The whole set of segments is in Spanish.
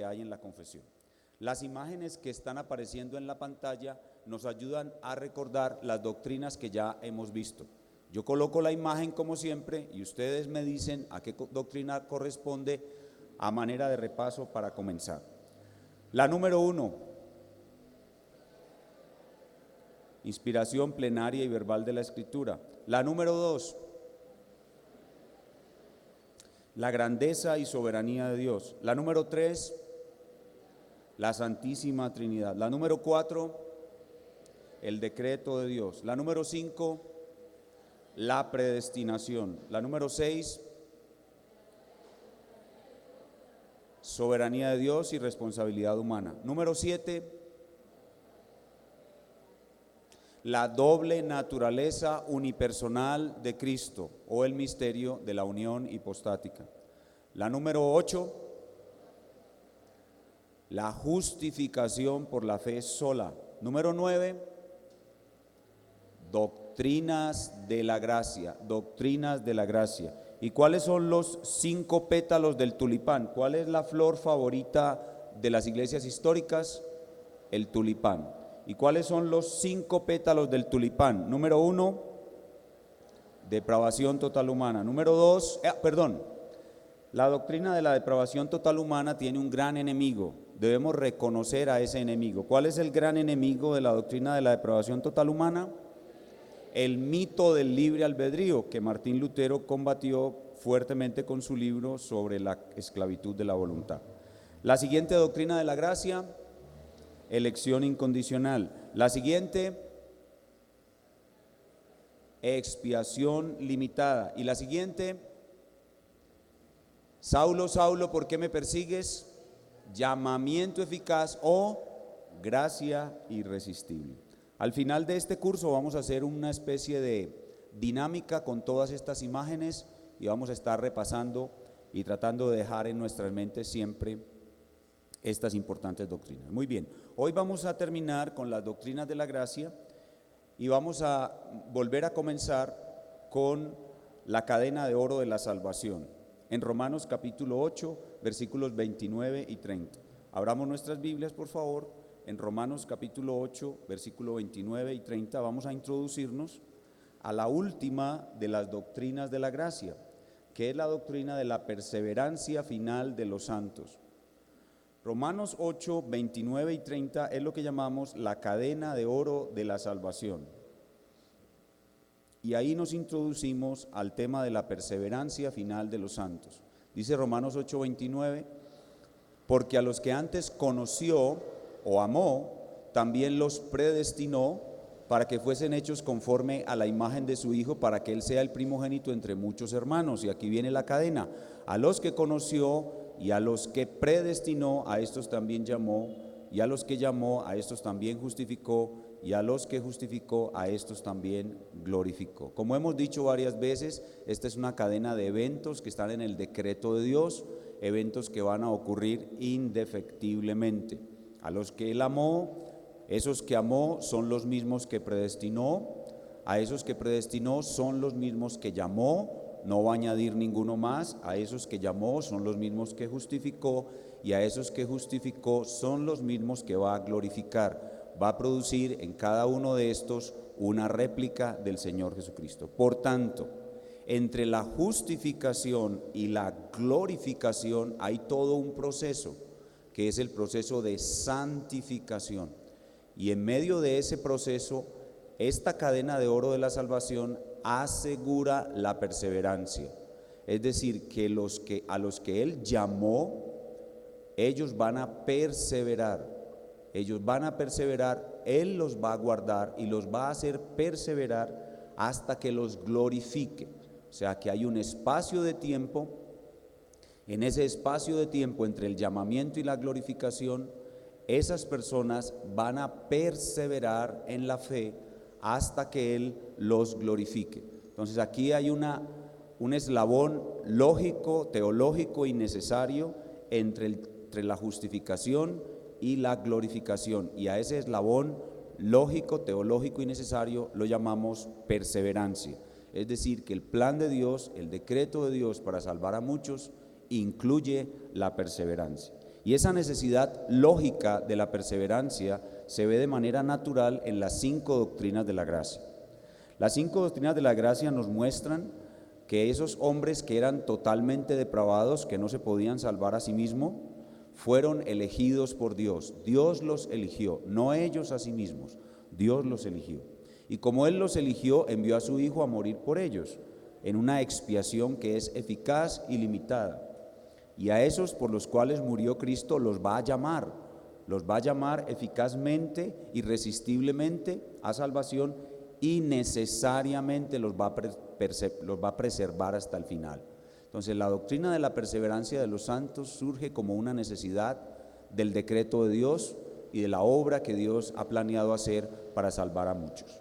que hay en la confesión. Las imágenes que están apareciendo en la pantalla nos ayudan a recordar las doctrinas que ya hemos visto. Yo coloco la imagen como siempre y ustedes me dicen a qué doctrina corresponde a manera de repaso para comenzar. La número 1, inspiración plenaria y verbal de la Escritura. La número 2, la grandeza y soberanía de Dios. La número 3, la Santísima Trinidad. La número 4, el decreto de Dios. La número 5, la predestinación. La número 6, soberanía de Dios y responsabilidad humana. Número 7, la doble naturaleza unipersonal de Cristo o el misterio de la unión hipostática. La número 8, la justificación por la fe sola. Número 9, doctrinas de la gracia, doctrinas de la gracia. ¿Y cuáles son los 5 pétalos del tulipán? ¿Cuál es la flor favorita de las iglesias históricas? El tulipán. ¿Y cuáles son los 5 pétalos del tulipán? Número 1, depravación total humana. Número 2, la doctrina de la depravación total humana tiene un gran enemigo. Debemos reconocer a ese enemigo. ¿Cuál es el gran enemigo de la doctrina de la depravación total humana? El mito del libre albedrío, que Martín Lutero combatió fuertemente con su libro sobre la esclavitud de la voluntad. La siguiente doctrina de la gracia, elección incondicional. La siguiente, expiación limitada. Y la siguiente, Saulo, Saulo, ¿por qué me persigues? Llamamiento eficaz o gracia irresistible. Al final de este curso vamos a hacer una especie de dinámica con todas estas imágenes y vamos a estar repasando y tratando de dejar en nuestras mentes siempre estas importantes doctrinas. Muy bien, hoy vamos a terminar con las doctrinas de la gracia y vamos a volver a comenzar con la cadena de oro de la salvación. En Romanos capítulo 8, versículos 29 y 30. Abramos nuestras Biblias, por favor. En Romanos capítulo 8, versículo 29 y 30 vamos a introducirnos a la última de las doctrinas de la gracia, que es la doctrina de la perseverancia final de los santos. Romanos 8, 29 y 30 es lo que llamamos la cadena de oro de la salvación. Y ahí nos introducimos al tema de la perseverancia final de los santos. Dice Romanos 8, 29, porque a los que antes conoció o amó, también los predestinó para que fuesen hechos conforme a la imagen de su Hijo, para que Él sea el primogénito entre muchos hermanos. Y aquí viene la cadena: a los que conoció y a los que predestinó, a estos también llamó, y a los que llamó, a estos también justificó, y a los que justificó, a estos también glorificó. Como hemos dicho varias veces, esta es una cadena de eventos que están en el decreto de Dios, eventos que van a ocurrir indefectiblemente. A los que Él amó, esos que amó son los mismos que predestinó, a esos que predestinó son los mismos que llamó, no va a añadir ninguno más, a esos que llamó son los mismos que justificó, y a esos que justificó son los mismos que va a glorificar. Va a producir en cada uno de estos una réplica del Señor Jesucristo. Por tanto, entre la justificación y la glorificación hay todo un proceso, que es el proceso de santificación. Y en medio de ese proceso, esta cadena de oro de la salvación asegura la perseverancia. Es decir, que a los que Él llamó, ellos van a perseverar. Ellos van a perseverar, Él los va a guardar y los va a hacer perseverar hasta que los glorifique. O sea que hay un espacio de tiempo. En ese espacio de tiempo entre el llamamiento y la glorificación, esas personas van a perseverar en la fe hasta que Él los glorifique. Entonces aquí hay un eslabón lógico, teológico y necesario entre la justificación y la glorificación, y a ese eslabón lógico, teológico y necesario lo llamamos perseverancia. Es decir, que el plan de Dios, el decreto de Dios para salvar a muchos, incluye la perseverancia. Y esa necesidad lógica de la perseverancia se ve de manera natural en las 5 doctrinas de la gracia. Las 5 doctrinas de la gracia nos muestran que esos hombres que eran totalmente depravados, que no se podían salvar a sí mismos, fueron elegidos por Dios. Dios los eligió, no ellos a sí mismos, Dios los eligió. Y como Él los eligió, envió a su Hijo a morir por ellos, en una expiación que es eficaz y limitada. Y a esos por los cuales murió Cristo los va a llamar eficazmente, irresistiblemente a salvación, y necesariamente los va a preservar hasta el final. Entonces la doctrina de la perseverancia de los santos surge como una necesidad del decreto de Dios y de la obra que Dios ha planeado hacer para salvar a muchos.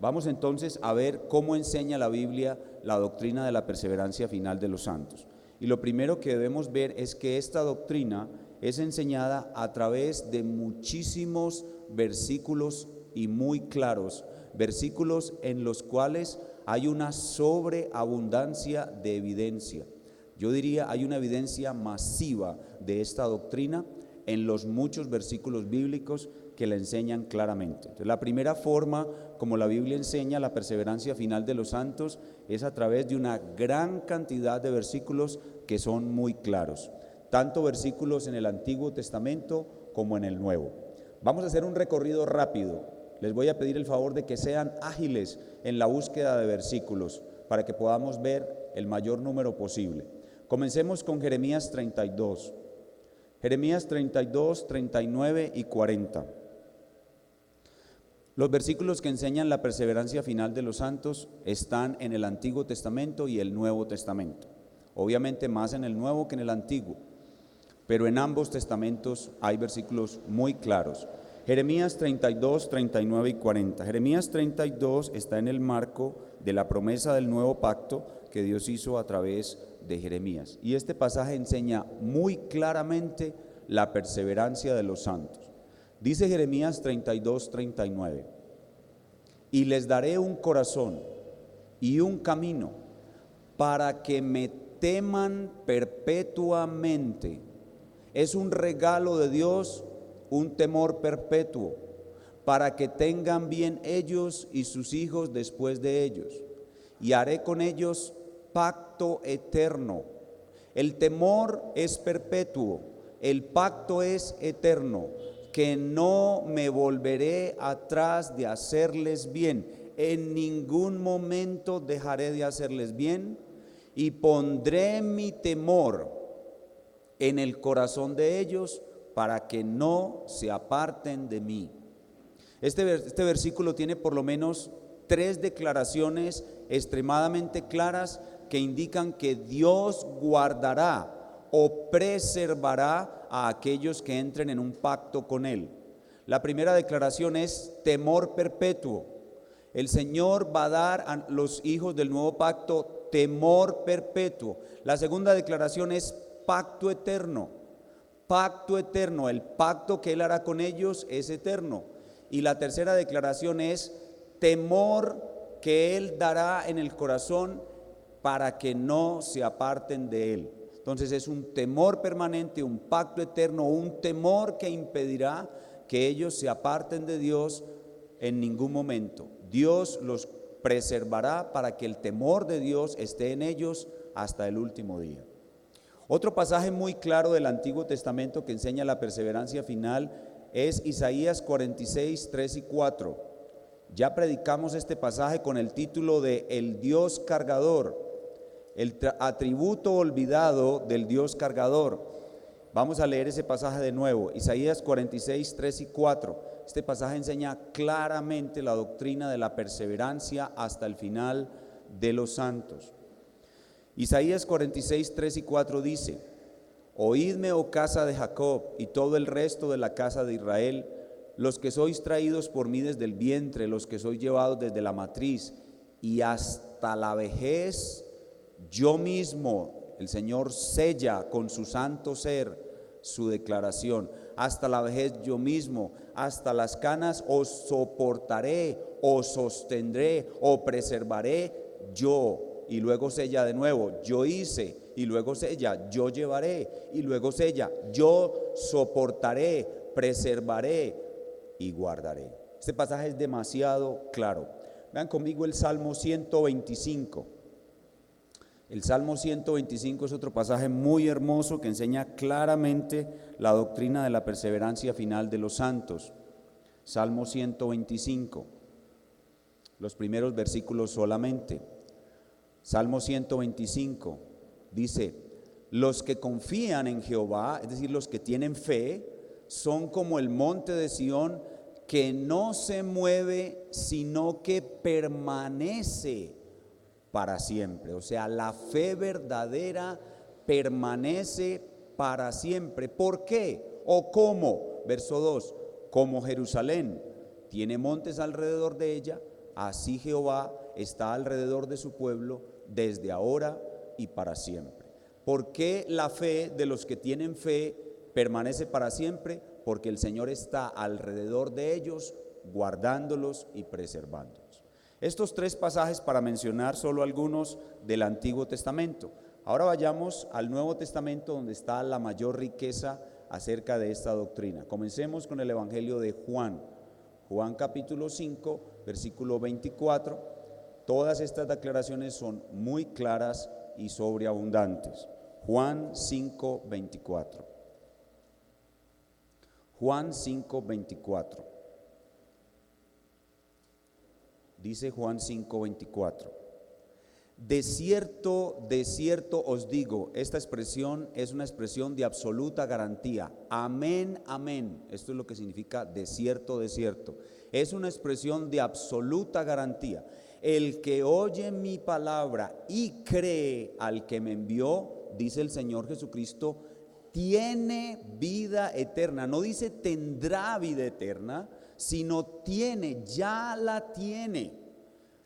Vamos entonces a ver cómo enseña la Biblia la doctrina de la perseverancia final de los santos. Y lo primero que debemos ver es que esta doctrina es enseñada a través de muchísimos versículos y muy claros, versículos en los cuales hay una sobreabundancia de evidencia. Yo diría hay una evidencia masiva de esta doctrina en los muchos versículos bíblicos que la enseñan claramente. Entonces, la primera forma como la Biblia enseña la perseverancia final de los santos es a través de una gran cantidad de versículos que son muy claros, tanto versículos en el Antiguo Testamento como en el Nuevo. Vamos a hacer un recorrido rápido. Les voy a pedir el favor de que sean ágiles en la búsqueda de versículos para que podamos ver el mayor número posible. Comencemos con Jeremías 32. Jeremías 32, 39 y 40. Los versículos que enseñan la perseverancia final de los santos están en el Antiguo Testamento y el Nuevo Testamento. Obviamente más en el Nuevo que en el Antiguo, pero en ambos testamentos hay versículos muy claros. Jeremías 32, 39 y 40. Jeremías 32 está en el marco de la promesa del nuevo pacto que Dios hizo a través de Jeremías. Y este pasaje enseña muy claramente la perseverancia de los santos. Dice Jeremías 32, 39. Y les daré un corazón y un camino para que me teman perpetuamente. Es un regalo de Dios, un temor perpetuo, para que tengan bien ellos y sus hijos después de ellos. Y haré con ellos pacto eterno. El temor es perpetuo, el pacto es eterno, que no me volveré atrás de hacerles bien. En ningún momento dejaré de hacerles bien, y pondré mi temor en el corazón de ellos para que no se aparten de mí. Este versículo tiene por lo menos 3 declaraciones extremadamente claras que indican que Dios guardará o preservará a aquellos que entren en un pacto con Él. La primera declaración es temor perpetuo. El Señor va a dar a los hijos del nuevo pacto temor perpetuo. La segunda declaración es pacto eterno. Pacto eterno, el pacto que Él hará con ellos es eterno. Y la tercera declaración es temor que Él dará en el corazón para que no se aparten de Él. Entonces es un temor permanente, un pacto eterno, un temor que impedirá que ellos se aparten de Dios en ningún momento. Dios los preservará para que el temor de Dios esté en ellos hasta el último día. Otro pasaje muy claro del Antiguo Testamento que enseña la perseverancia final es Isaías 46, 3 y 4. Ya predicamos este pasaje con el título de El Dios cargador, el atributo olvidado del Dios cargador. Vamos a leer ese pasaje de nuevo, Isaías 46, 3 y 4. Este pasaje enseña claramente la doctrina de la perseverancia hasta el final de los santos. Isaías 46, 3 y 4 dice: Oídme, oh casa de Jacob, y todo el resto de la casa de Israel, los que sois traídos por mí desde el vientre, los que sois llevados desde la matriz, y hasta la vejez, yo mismo, el Señor sella con su santo ser su declaración. Hasta la vejez yo mismo, hasta las canas os soportaré, os sostendré, o preservaré yo. Y luego sella de nuevo: yo hice y luego sella, yo llevaré, y luego sella, yo soportaré, preservaré y guardaré. Este pasaje es demasiado claro. Vean conmigo el Salmo 125. El Salmo 125 es otro pasaje muy hermoso que enseña claramente la doctrina de la perseverancia final de los santos. Salmo 125, los primeros versículos solamente. Salmo 125 dice: los que confían en Jehová, es decir, los que tienen fe, son como el monte de Sión, que no se mueve, sino que permanece para siempre. O sea, la fe verdadera permanece para siempre. ¿Por qué? ¿O cómo? Verso 2: como Jerusalén tiene montes alrededor de ella, así Jehová está alrededor de su pueblo desde ahora y para siempre. ¿Por qué la fe de los que tienen fe permanece para siempre? Porque el Señor está alrededor de ellos, guardándolos y preservándolos. Estos tres pasajes para mencionar solo algunos del Antiguo Testamento. Ahora vayamos al Nuevo Testamento, donde está la mayor riqueza acerca de esta doctrina. Comencemos con el Evangelio de Juan. Juan capítulo 5, versículo 24. Todas estas declaraciones son muy claras y sobreabundantes. Juan 5, 24. Juan 5, 24. Dice Juan 5, 24. De cierto os digo, esta expresión es una expresión de absoluta garantía. Amén, amén. Esto es lo que significa de cierto. Es una expresión de absoluta garantía. El que oye mi palabra y cree al que me envió, dice el Señor Jesucristo, tiene vida eterna. No dice tendrá vida eterna, sino tiene, ya la tiene.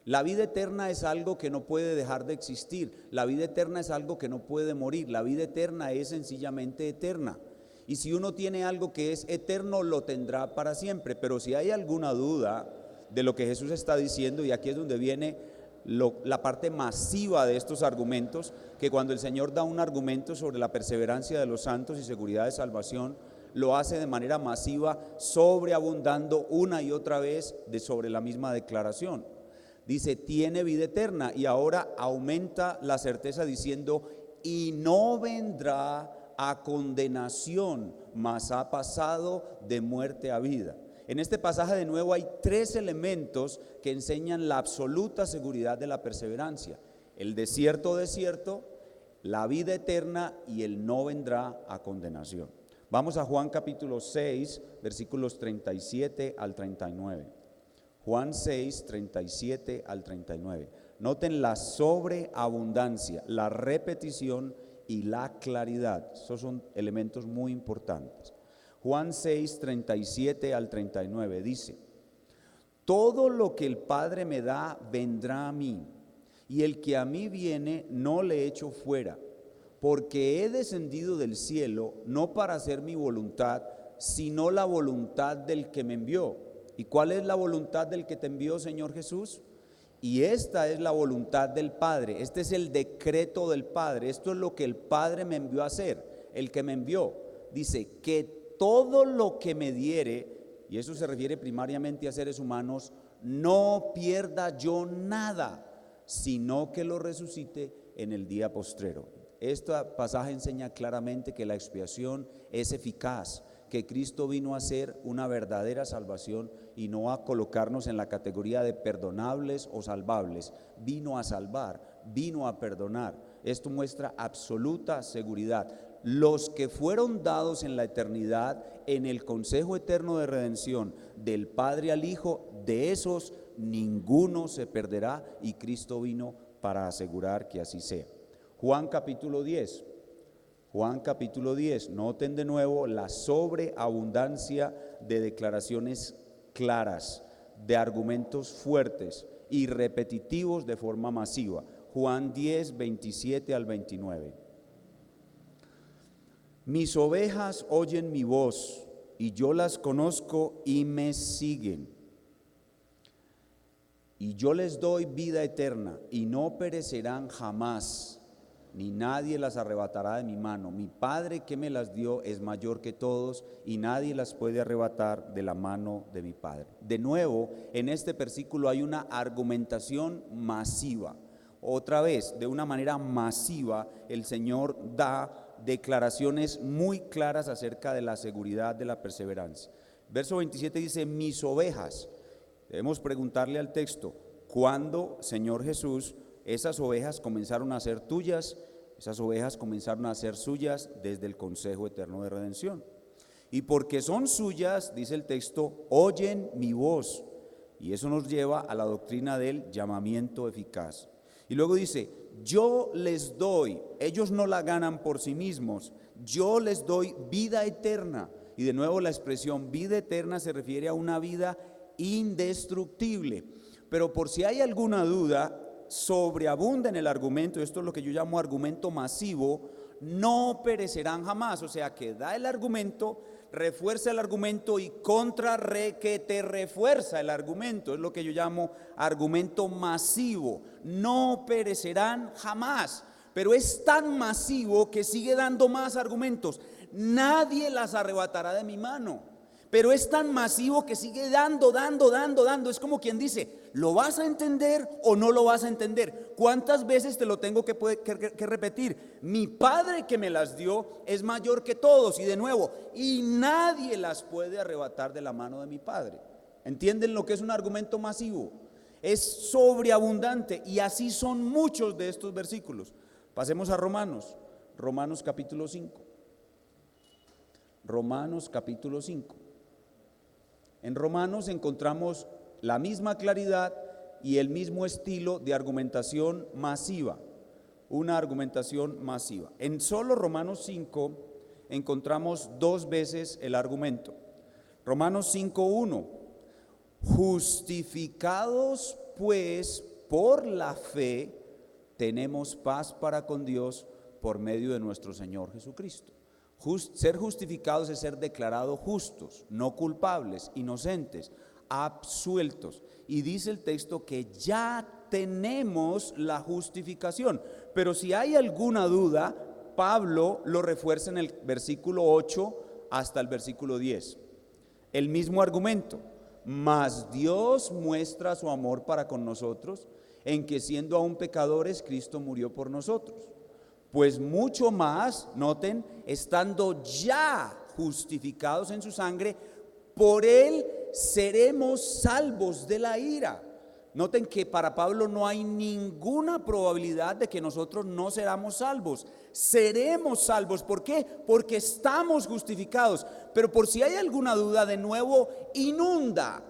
La vida eterna es algo que no puede dejar de existir. La vida eterna es algo que no puede morir. La vida eterna es sencillamente eterna. Y si uno tiene algo que es eterno, lo tendrá para siempre. Pero si hay alguna duda de lo que Jesús está diciendo, y aquí es donde viene la parte masiva de estos argumentos, que cuando el Señor da un argumento sobre la perseverancia de los santos y seguridad de salvación, lo hace de manera masiva, sobreabundando una y otra vez sobre la misma declaración. Dice, tiene vida eterna, y ahora aumenta la certeza diciendo, y no vendrá a condenación, mas ha pasado de muerte a vida. En este pasaje de nuevo hay tres elementos que enseñan la absoluta seguridad de la perseverancia: el desierto, la vida eterna y el no vendrá a condenación. Vamos a Juan capítulo 6, versículos 37 al 39. Juan 6, 37 al 39. Noten la sobreabundancia, la repetición y la claridad. Estos son elementos muy importantes. Juan 6, 37 al 39 dice: todo lo que el Padre me da vendrá a mí, y el que a mí viene no le echo fuera, porque he descendido del cielo no para hacer mi voluntad, sino la voluntad del que me envió. ¿Y cuál es la voluntad del que te envió, Señor Jesús? Y esta es la voluntad del Padre, este es el decreto del Padre, esto es lo que el Padre me envió a hacer, el que me envió. Dice que todo lo que me diere, y eso se refiere primariamente a seres humanos, no pierda yo nada, sino que lo resucite en el día postrero. Este pasaje enseña claramente que la expiación es eficaz, que Cristo vino a hacer una verdadera salvación y no a colocarnos en la categoría de perdonables o salvables. Vino a salvar, vino a perdonar. Esto muestra absoluta seguridad. Los que fueron dados en la eternidad, en el consejo eterno de redención del Padre al Hijo, de esos ninguno se perderá, y Cristo vino para asegurar que así sea. Juan capítulo 10. Juan capítulo 10, noten de nuevo la sobreabundancia de declaraciones claras, de argumentos fuertes y repetitivos de forma masiva. Juan 10, 27 al 29. Mis ovejas oyen mi voz, y yo las conozco y me siguen. Y yo les doy vida eterna, y no perecerán jamás, ni nadie las arrebatará de mi mano. Mi Padre que me las dio es mayor que todos y nadie las puede arrebatar de la mano de mi Padre. De nuevo, en este versículo hay una argumentación masiva. Otra vez, de una manera masiva, el Señor da declaraciones muy claras acerca de la seguridad de la perseverancia. Verso 27 dice, mis ovejas. Debemos preguntarle al texto, ¿cuándo, Señor Jesús, esas ovejas comenzaron a ser tuyas? Esas ovejas comenzaron a ser suyas desde el consejo eterno de redención. Y porque son suyas, dice el texto, oyen mi voz. Y eso nos lleva a la doctrina del llamamiento eficaz. Y luego dice, yo les doy, ellos no la ganan por sí mismos, yo les doy vida eterna. Y de nuevo la expresión vida eterna se refiere a una vida indestructible. Pero por si hay alguna duda, sobreabunda en el argumento, esto es lo que yo llamo argumento masivo, no perecerán jamás. O sea que da el argumento, refuerza el argumento y que te refuerza el argumento. Es lo que yo llamo argumento masivo. No perecerán jamás. Pero es tan masivo que sigue dando más argumentos. Nadie las arrebatará de mi mano. Pero es tan masivo que sigue dando. Es como quien dice, ¿lo vas a entender o no lo vas a entender? ¿Cuántas veces te lo tengo que repetir? Mi Padre que me las dio es mayor que todos. Y de nuevo, y nadie las puede arrebatar de la mano de mi Padre. ¿Entienden lo que es un argumento masivo? Es sobreabundante y así son muchos de estos versículos. Pasemos a Romanos capítulo 5. Romanos capítulo 5. En Romanos encontramos la misma claridad y el mismo estilo de argumentación masiva, una argumentación masiva. En solo Romanos 5 encontramos dos veces el argumento. Romanos 5:1, justificados pues por la fe, tenemos paz para con Dios por medio de nuestro Señor Jesucristo. Ser justificados es ser declarados justos, no culpables, inocentes, absueltos. Y dice el texto que ya tenemos la justificación. Pero si hay alguna duda, Pablo lo refuerza en el versículo 8 hasta el versículo 10. El mismo argumento. Mas Dios muestra su amor para con nosotros, en que siendo aún pecadores, Cristo murió por nosotros. Pues mucho más, noten, estando ya justificados en su sangre, por él seremos salvos de la ira. Noten que para Pablo no hay ninguna probabilidad de que nosotros no seramos salvos. Seremos salvos. ¿Por qué? Porque estamos justificados. Pero por si hay alguna duda, de nuevo inunda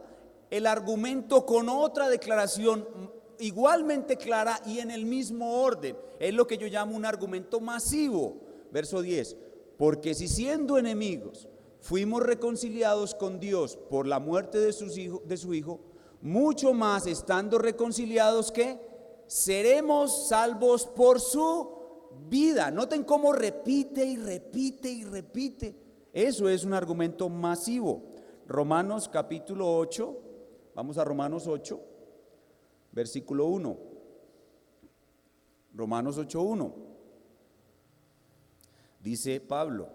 el argumento con otra declaración igualmente clara y en el mismo orden. Es lo que yo llamo un argumento masivo. Verso 10. Porque si siendo enemigos fuimos reconciliados con Dios por la muerte de su Hijo, mucho más estando reconciliados que seremos salvos por su vida. Noten cómo repite y repite y repite. Eso es un argumento masivo. Romanos capítulo 8, vamos a Romanos 8, versículo 1. Romanos 8:1. Dice Pablo,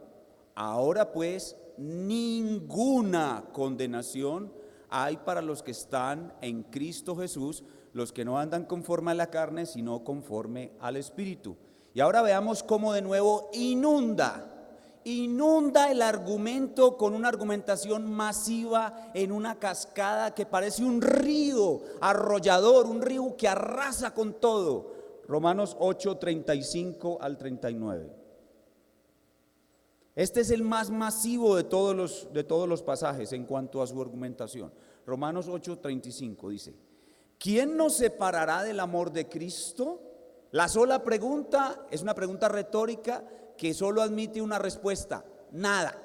ahora pues ninguna condenación hay para los que están en Cristo Jesús, los que no andan conforme a la carne, sino conforme al Espíritu. Y ahora veamos cómo de nuevo inunda el argumento con una argumentación masiva en una cascada que parece un río arrollador, un río que arrasa con todo. Romanos 8, 35 al 39. Este es el más masivo de todos los pasajes en cuanto a su argumentación. Romanos 8, 35 dice, ¿quién nos separará del amor de Cristo? La sola pregunta es una pregunta retórica que solo admite una respuesta, nada.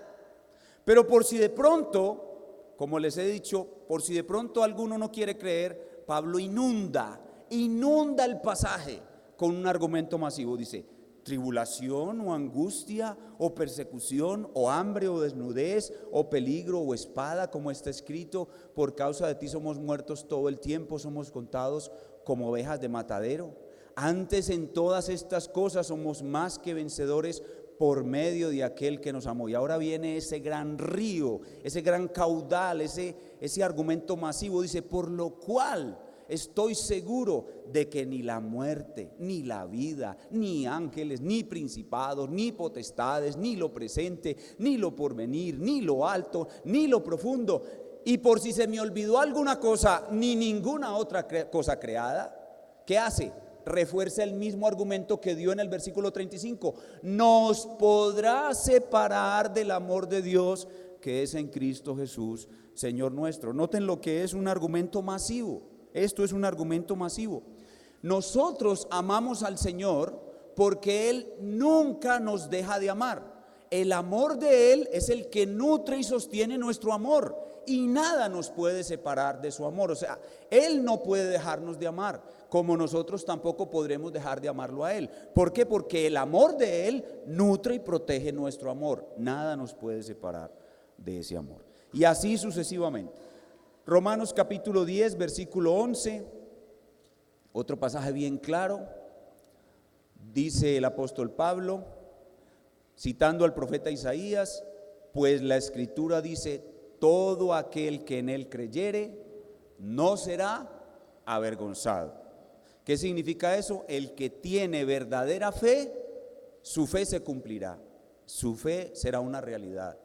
Pero por si de pronto, como les he dicho, por si de pronto alguno no quiere creer, Pablo inunda el pasaje con un argumento masivo. Dice, tribulación o angustia o persecución o hambre o desnudez o peligro o espada, como está escrito, por causa de ti somos muertos todo el tiempo, somos contados como ovejas de matadero. Antes en todas estas cosas somos más que vencedores por medio de aquel que nos amó. Y ahora viene ese gran río, ese gran caudal, ese argumento masivo. Dice, por lo cual estoy seguro de que ni la muerte, ni la vida, ni ángeles, ni principados, ni potestades, ni lo presente, ni lo porvenir, ni lo alto, ni lo profundo, y por si se me olvidó alguna cosa, ni ninguna otra cosa creada, ¿qué hace? Refuerza el mismo argumento que dio en el versículo 35. Nos podrá separar del amor de Dios que es en Cristo Jesús, Señor nuestro. Noten lo que es un argumento masivo. Esto es un argumento masivo. Nosotros amamos al Señor porque Él nunca nos deja de amar. El amor de Él es el que nutre y sostiene nuestro amor, y nada nos puede separar de su amor. O sea, Él no puede dejarnos de amar, como nosotros tampoco podremos dejar de amarlo a Él. ¿Por qué? Porque el amor de Él nutre y protege nuestro amor. Nada nos puede separar de ese amor. Y así sucesivamente. Romanos capítulo 10, versículo 11, otro pasaje bien claro. Dice el apóstol Pablo, citando al profeta Isaías, pues la escritura dice, todo aquel que en él creyere no será avergonzado. ¿Qué significa eso? El que tiene verdadera fe, su fe se cumplirá, su fe será una realidad,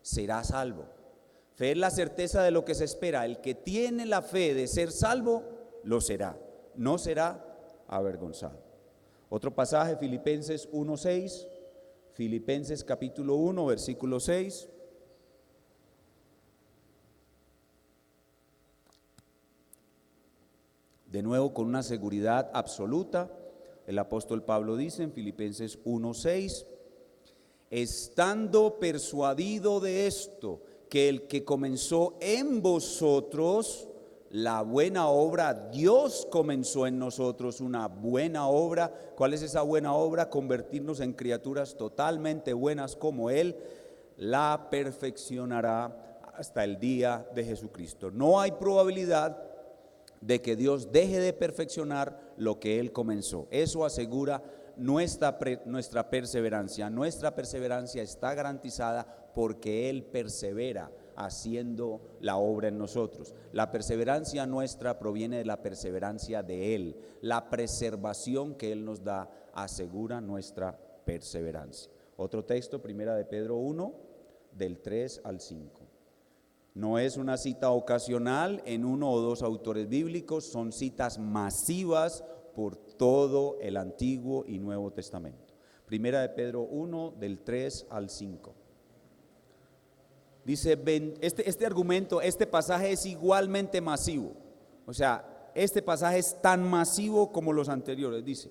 será salvo. Fe es la certeza de lo que se espera. El que tiene la fe de ser salvo, lo será, no será avergonzado. Otro pasaje, Filipenses 1:6, Filipenses capítulo 1, versículo 6. De nuevo, con una seguridad absoluta, el apóstol Pablo dice en Filipenses 1:6, estando persuadido de esto, que el que comenzó en vosotros la buena obra, Dios comenzó en nosotros una buena obra. ¿Cuál es esa buena obra? Convertirnos en criaturas totalmente buenas como Él, la perfeccionará hasta el día de Jesucristo. No hay probabilidad de que Dios deje de perfeccionar lo que Él comenzó. Eso asegura nuestra perseverancia. Nuestra perseverancia está garantizada porque Él persevera haciendo la obra en nosotros. La perseverancia nuestra proviene de la perseverancia de Él. La preservación que Él nos da asegura nuestra perseverancia. Otro texto, primera de Pedro 1, del 3 al 5. No es una cita ocasional en uno o dos autores bíblicos, son citas masivas por todo el Antiguo y Nuevo Testamento. Primera de Pedro 1, del 3 al 5. Dice, este argumento, este pasaje es igualmente masivo. O sea, este pasaje es tan masivo como los anteriores. Dice,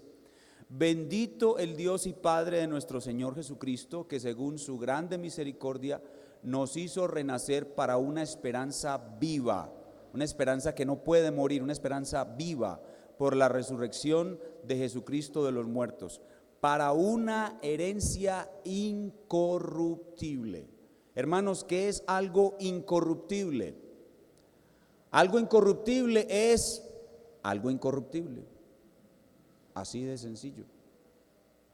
bendito el Dios y Padre de nuestro Señor Jesucristo, que según su grande misericordia nos hizo renacer para una esperanza viva, una esperanza que no puede morir, una esperanza viva, por la resurrección de Jesucristo de los muertos, para una herencia incorruptible. Hermanos, ¿qué es algo incorruptible? Algo incorruptible es algo incorruptible, así de sencillo.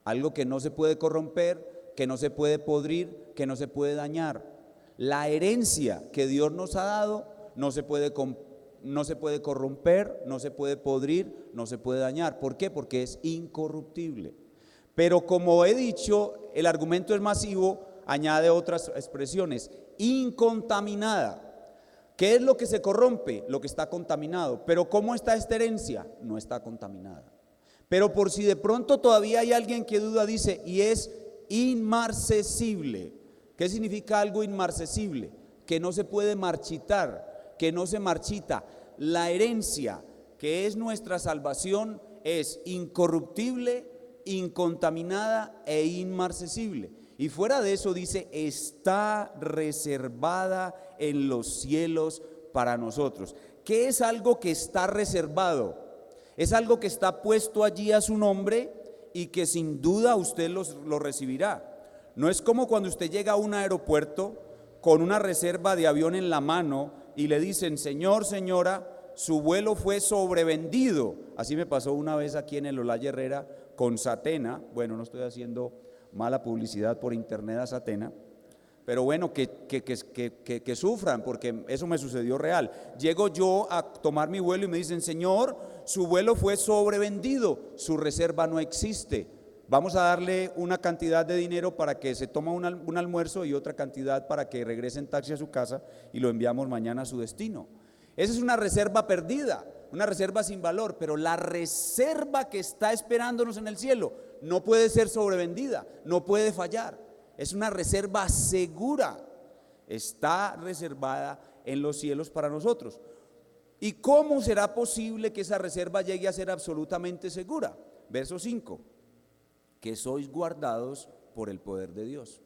Algo que no se puede corromper, que no se puede podrir, que no se puede dañar. La herencia que Dios nos ha dado no se puede corromper, no se puede podrir, no se puede dañar. ¿Por qué? Porque es incorruptible. Pero como he dicho, el argumento es masivo, añade otras expresiones. Incontaminada. ¿Qué es lo que se corrompe? Lo que está contaminado. Pero ¿cómo está esta herencia? No está contaminada. Pero por si de pronto todavía hay alguien que duda, dice, y es inmarcesible. ¿Qué significa algo inmarcesible? Que no se puede marchitar, que no se marchita. La herencia que es nuestra salvación es incorruptible, incontaminada e inmarcesible. Y fuera de eso dice, está reservada en los cielos para nosotros. ¿Qué es algo que está reservado? Es algo que está puesto allí a su nombre y que sin duda usted lo recibirá. No es como cuando usted llega a un aeropuerto con una reserva de avión en la mano y le dicen, señor, señora, su vuelo fue sobrevendido. Así me pasó una vez aquí en el Olaya Herrera con Satena. Bueno, no estoy haciendo mala publicidad por internet a Satena, pero bueno, que sufran, porque eso me sucedió real. Llego yo a tomar mi vuelo y me dicen: señor, su vuelo fue sobrevendido, su reserva no existe. Vamos a darle una cantidad de dinero para que se tome un almuerzo y otra cantidad para que regrese en taxi a su casa y lo enviamos mañana a su destino. Esa es una reserva perdida, una reserva sin valor, pero la reserva que está esperándonos en el cielo no puede ser sobrevendida, no puede fallar. Es una reserva segura, está reservada en los cielos para nosotros. ¿Y cómo será posible que esa reserva llegue a ser absolutamente segura? Verso 5, que sois guardados por el poder de Dios.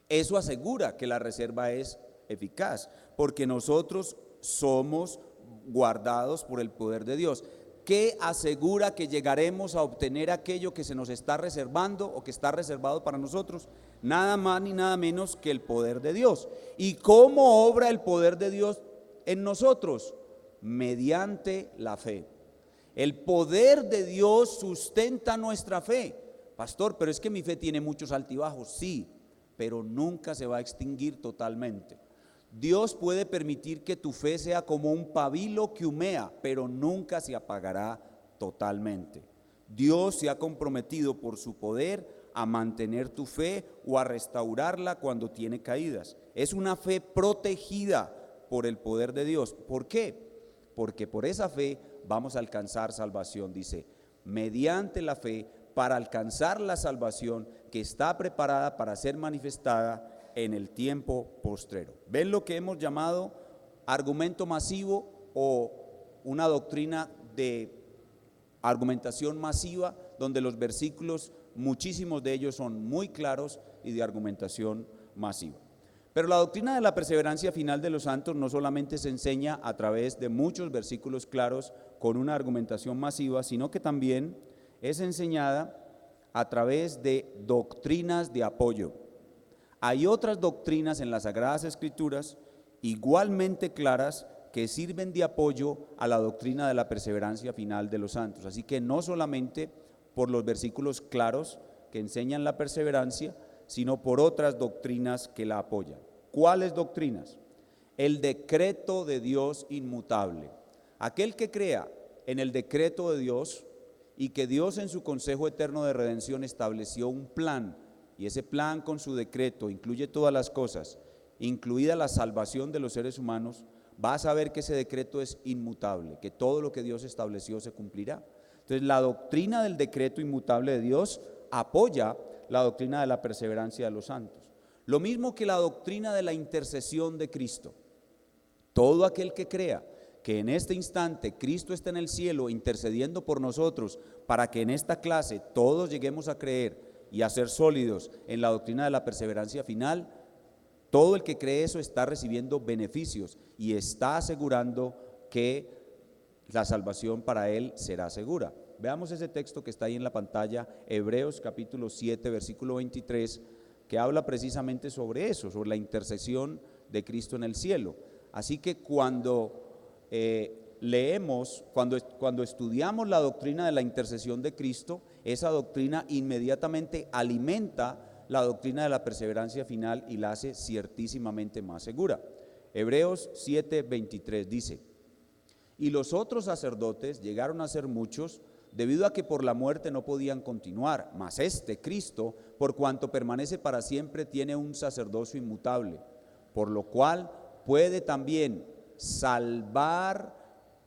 Eso asegura que la reserva es eficaz, porque nosotros somos guardados por el poder de Dios. ¿Qué asegura que llegaremos a obtener aquello que se nos está reservando o que está reservado para nosotros? Nada más ni nada menos que el poder de Dios. ¿Y cómo obra el poder de Dios en nosotros? Mediante la fe. El poder de Dios sustenta nuestra fe. Pastor, pero es que mi fe tiene muchos altibajos. Sí, pero nunca se va a extinguir totalmente. Dios puede permitir que tu fe sea como un pabilo que humea, pero nunca se apagará totalmente. Dios se ha comprometido por su poder a mantener tu fe o a restaurarla cuando tiene caídas. Es una fe protegida por el poder de Dios. ¿Por qué? Porque por esa fe vamos a alcanzar salvación. Dice, mediante la fe, para alcanzar la salvación que está preparada para ser manifestada en el tiempo postrero. ¿Ven lo que hemos llamado argumento masivo o una doctrina de argumentación masiva, donde los versículos, muchísimos de ellos son muy claros y de argumentación masiva? Pero la doctrina de la perseverancia final de los santos no solamente se enseña a través de muchos versículos claros con una argumentación masiva, sino que también es enseñada a través de doctrinas de apoyo. Hay otras doctrinas en las Sagradas Escrituras igualmente claras que sirven de apoyo a la doctrina de la perseverancia final de los santos. Así que no solamente por los versículos claros que enseñan la perseverancia, sino por otras doctrinas que la apoyan. ¿Cuáles doctrinas? El decreto de Dios inmutable. Aquel que crea en el decreto de Dios y que Dios en su consejo eterno de redención estableció un plan, y ese plan con su decreto incluye todas las cosas, incluida la salvación de los seres humanos, va a saber que ese decreto es inmutable, que todo lo que Dios estableció se cumplirá. Entonces la doctrina del decreto inmutable de Dios apoya la doctrina de la perseverancia de los santos. Lo mismo que la doctrina de la intercesión de Cristo. Todo aquel que crea que en este instante Cristo está en el cielo intercediendo por nosotros para que en esta clase todos lleguemos a creer y a ser sólidos en la doctrina de la perseverancia final, todo el que cree eso está recibiendo beneficios y está asegurando que la salvación para él será segura. Veamos ese texto que está ahí en la pantalla, Hebreos capítulo 7, versículo 23, que habla precisamente sobre eso, sobre la intercesión de Cristo en el cielo. Así que cuando leemos, cuando estudiamos la doctrina de la intercesión de Cristo, esa doctrina inmediatamente alimenta la doctrina de la perseverancia final y la hace ciertísimamente más segura. Hebreos 7:23 dice: y los otros sacerdotes llegaron a ser muchos, debido a que por la muerte no podían continuar, mas este Cristo, por cuanto permanece para siempre, tiene un sacerdocio inmutable, por lo cual puede también salvar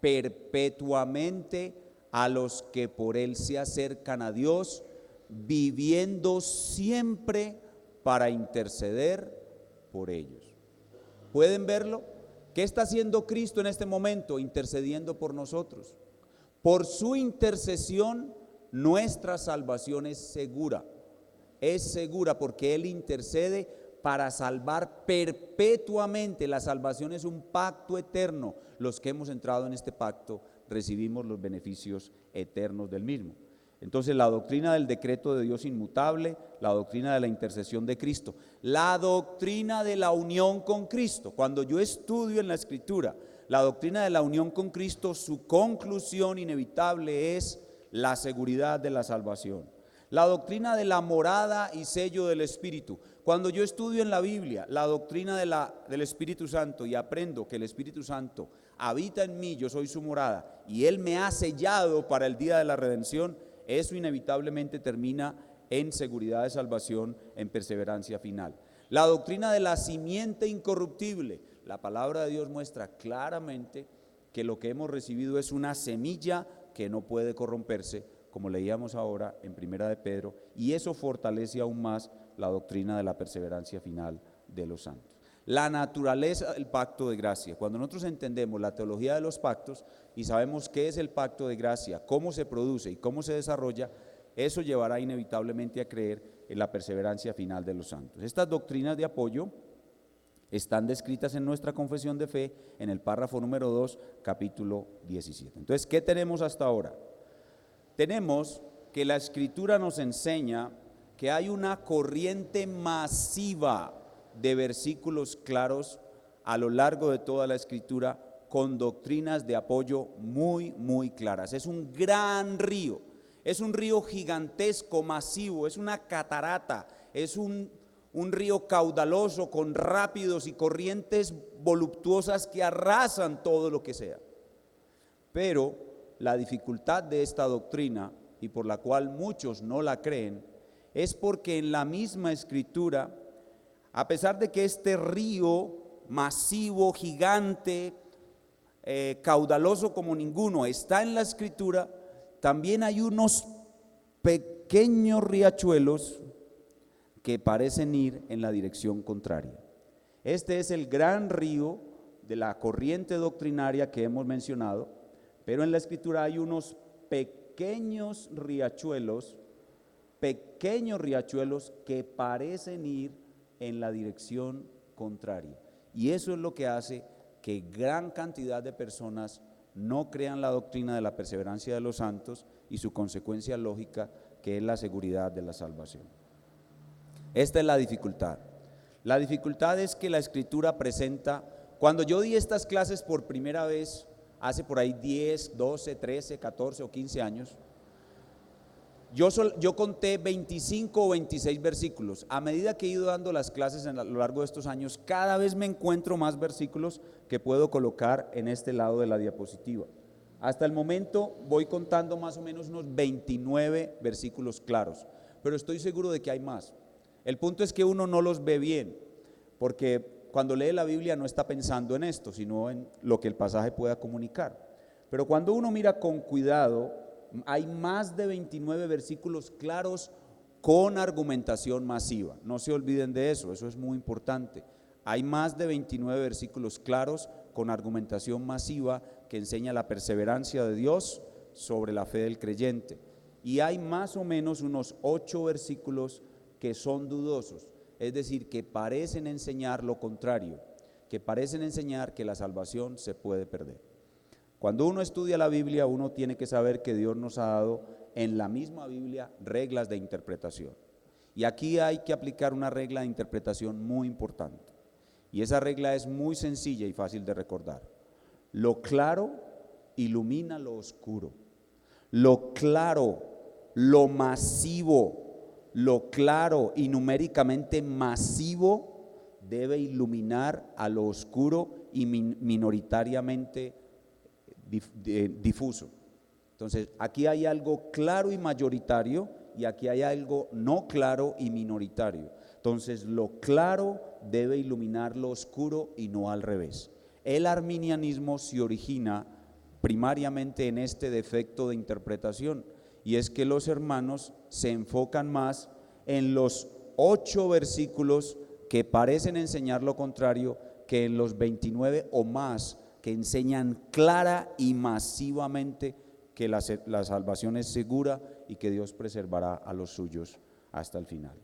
perpetuamente a los que por él se acercan a Dios, viviendo siempre para interceder por ellos. ¿Pueden verlo? ¿Qué está haciendo Cristo en este momento? Intercediendo por nosotros. Por su intercesión, nuestra salvación es segura. Es segura porque Él intercede para salvar perpetuamente. La salvación es un pacto eterno. Los que hemos entrado en este pacto recibimos los beneficios eternos del mismo. Entonces, la doctrina del decreto de Dios inmutable, la doctrina de la intercesión de Cristo, la doctrina de la unión con Cristo. Cuando yo estudio en la Escritura la doctrina de la unión con Cristo, su conclusión inevitable es la seguridad de la salvación. La doctrina de la morada y sello del Espíritu. Cuando yo estudio en la Biblia la doctrina del Espíritu Santo y aprendo que el Espíritu Santo habita en mí, yo soy su morada, y Él me ha sellado para el día de la redención, eso inevitablemente termina en seguridad de salvación, en perseverancia final. La doctrina de la simiente incorruptible. La palabra de Dios muestra claramente que lo que hemos recibido es una semilla que no puede corromperse, como leíamos ahora en Primera de Pedro, y eso fortalece aún más la doctrina de la perseverancia final de los santos. La naturaleza del pacto de gracia. Cuando nosotros entendemos la teología de los pactos y sabemos qué es el pacto de gracia, cómo se produce y cómo se desarrolla, eso llevará inevitablemente a creer en la perseverancia final de los santos. Estas doctrinas de apoyo están descritas en nuestra confesión de fe en el párrafo número 2, capítulo 17. Entonces, ¿qué tenemos hasta ahora? Tenemos que la Escritura nos enseña que hay una corriente masiva de versículos claros a lo largo de toda la Escritura con doctrinas de apoyo muy claras. Es un gran río, es un río gigantesco, masivo, es una catarata, es un río caudaloso con rápidos y corrientes voluptuosas que arrasan todo lo que sea. Pero la dificultad de esta doctrina, y por la cual muchos no la creen, es porque en la misma Escritura, a pesar de que este río masivo, gigante, caudaloso como ninguno está en la Escritura, también hay unos pequeños riachuelos que parecen ir en la dirección contraria. Este es el gran río de la corriente doctrinaria que hemos mencionado, pero en la Escritura hay unos pequeños riachuelos que parecen ir en la dirección contraria. Y eso es lo que hace que gran cantidad de personas no crean la doctrina de la perseverancia de los santos y su consecuencia lógica, que es la seguridad de la salvación. Esta es la dificultad. La dificultad es que la Escritura presenta, cuando yo di estas clases por primera vez, hace por ahí 10, 12, 13, 14 o 15 años, yo conté 25 o 26 versículos. A medida que he ido dando las clases a lo largo de estos años, cada vez me encuentro más versículos que puedo colocar en este lado de la diapositiva. Hasta el momento voy contando más o menos unos 29 versículos claros, pero estoy seguro de que hay más. El punto es que uno no los ve bien, porque cuando lee la Biblia no está pensando en esto, sino en lo que el pasaje pueda comunicar. Pero cuando uno mira con cuidado, hay más de 29 versículos claros con argumentación masiva. No se olviden de eso, eso es muy importante. Hay más de 29 versículos claros con argumentación masiva que enseña la perseverancia de Dios sobre la fe del creyente. Y hay más o menos unos 8 versículos que son dudosos, es decir, que parecen enseñar lo contrario, que parecen enseñar que la salvación se puede perder. Cuando uno estudia la Biblia, uno tiene que saber que Dios nos ha dado en la misma Biblia reglas de interpretación. Y aquí hay que aplicar una regla de interpretación muy importante. Y esa regla es muy sencilla y fácil de recordar. Lo claro ilumina lo oscuro. Lo claro, lo masivo, lo claro y numéricamente masivo debe iluminar a lo oscuro y minoritariamente difuso. Entonces, aquí hay algo claro y mayoritario y aquí hay algo no claro y minoritario. Entonces, lo claro debe iluminar lo oscuro y no al revés. El arminianismo se origina primariamente en este defecto de interpretación, y es que los hermanos se enfocan más en los 8 versículos que parecen enseñar lo contrario que en los 29 o más que enseñan clara y masivamente que la salvación es segura y que Dios preservará a los suyos hasta el final.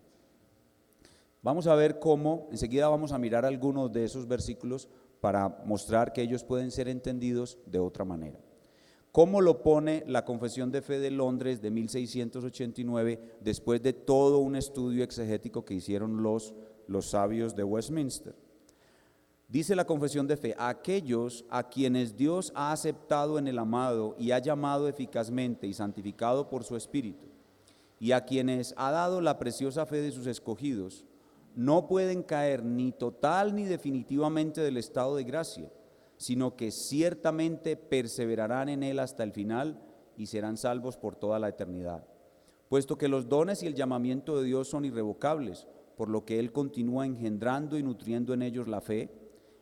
Vamos a ver cómo, enseguida vamos a mirar algunos de esos versículos para mostrar que ellos pueden ser entendidos de otra manera. ¿Cómo lo pone la Confesión de Fe de Londres de 1689 después de todo un estudio exegético que hicieron los sabios de Westminster? Dice la Confesión de Fe: a aquellos a quienes Dios ha aceptado en el amado y ha llamado eficazmente y santificado por su Espíritu, y a quienes ha dado la preciosa fe de sus escogidos, no pueden caer ni total ni definitivamente del estado de gracia, sino que ciertamente perseverarán en él hasta el final y serán salvos por toda la eternidad. Puesto que los dones y el llamamiento de Dios son irrevocables, por lo que Él continúa engendrando y nutriendo en ellos la fe,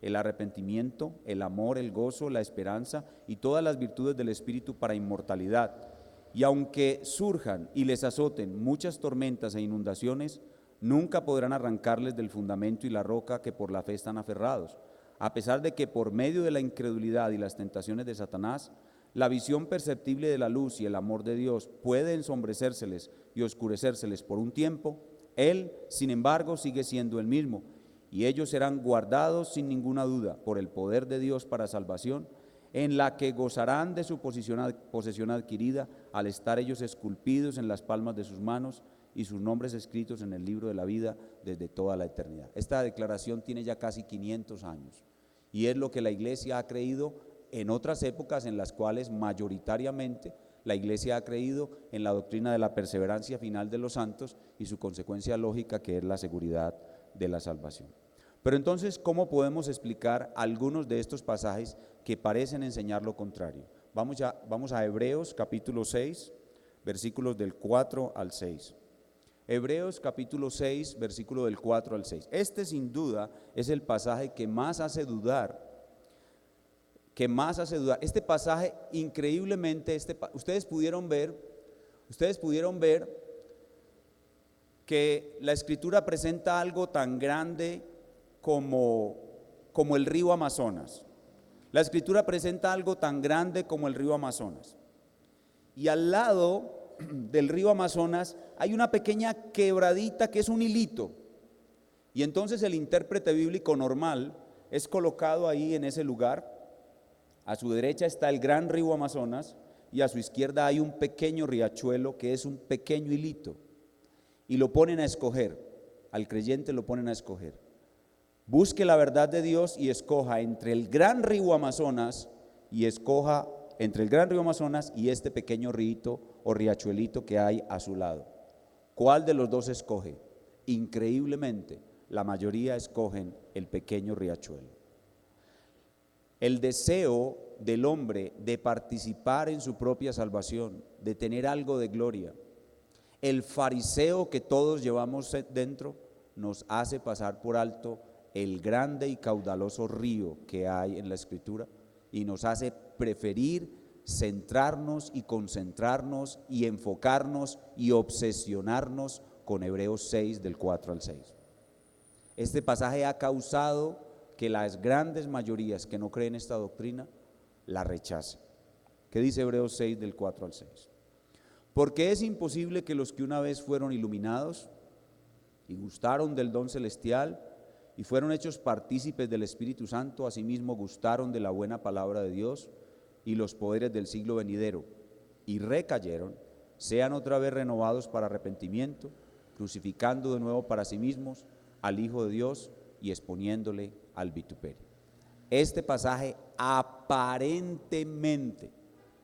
el arrepentimiento, el amor, el gozo, la esperanza y todas las virtudes del Espíritu para inmortalidad. Y aunque surjan y les azoten muchas tormentas e inundaciones, nunca podrán arrancarles del fundamento y la roca que por la fe están aferrados, a pesar de que por medio de la incredulidad y las tentaciones de Satanás, la visión perceptible de la luz y el amor de Dios puede ensombrecérseles y oscurecérseles por un tiempo. Él, sin embargo, sigue siendo el mismo, y ellos serán guardados sin ninguna duda por el poder de Dios para salvación, en la que gozarán de su posesión adquirida al estar ellos esculpidos en las palmas de sus manos y sus nombres escritos en el libro de la vida desde toda la eternidad. Esta declaración tiene ya casi 500 años y es lo que la Iglesia ha creído en otras épocas en las cuales mayoritariamente la Iglesia ha creído en la doctrina de la perseverancia final de los santos y su consecuencia lógica, que es la seguridad de la salvación. Pero entonces, ¿cómo podemos explicar algunos de estos pasajes que parecen enseñar lo contrario? Vamos a Hebreos capítulo 6, versículos del 4 al 6. Hebreos capítulo 6, versículo del 4 al 6. Este sin duda es el pasaje que más hace dudar. Este pasaje, increíblemente, ustedes pudieron ver que la Escritura presenta algo tan grande como el río Amazonas. La Escritura presenta algo tan grande como el río Amazonas. Y al lado del río Amazonas hay una pequeña quebradita que es un hilito. Y entonces el intérprete bíblico normal es colocado ahí en ese lugar. A su derecha está el gran río Amazonas y a su izquierda hay un pequeño riachuelo que es un pequeño hilito. Y lo ponen a escoger, al creyente lo ponen a escoger. Busque la verdad de Dios y escoja entre el gran río Amazonas y este pequeño río o riachuelito que hay a su lado. ¿Cuál de los dos escoge? Increíblemente, la mayoría escogen el pequeño riachuelo. El deseo del hombre de participar en su propia salvación, de tener algo de gloria, el fariseo que todos llevamos dentro, nos hace pasar por alto el grande y caudaloso río que hay en la Escritura y nos hace preferir centrarnos y concentrarnos y enfocarnos y obsesionarnos con Hebreos 6 del 4 al 6. Este pasaje ha causado que las grandes mayorías que no creen esta doctrina la rechacen. ¿Qué dice Hebreos 6 del 4 al 6? Porque es imposible que los que una vez fueron iluminados y gustaron del don celestial y fueron hechos partícipes del Espíritu Santo, asimismo gustaron de la buena palabra de Dios y los poderes del siglo venidero, y recayeron, sean otra vez renovados para arrepentimiento, crucificando de nuevo para sí mismos al Hijo de Dios y exponiéndole al vituperio. Este pasaje aparentemente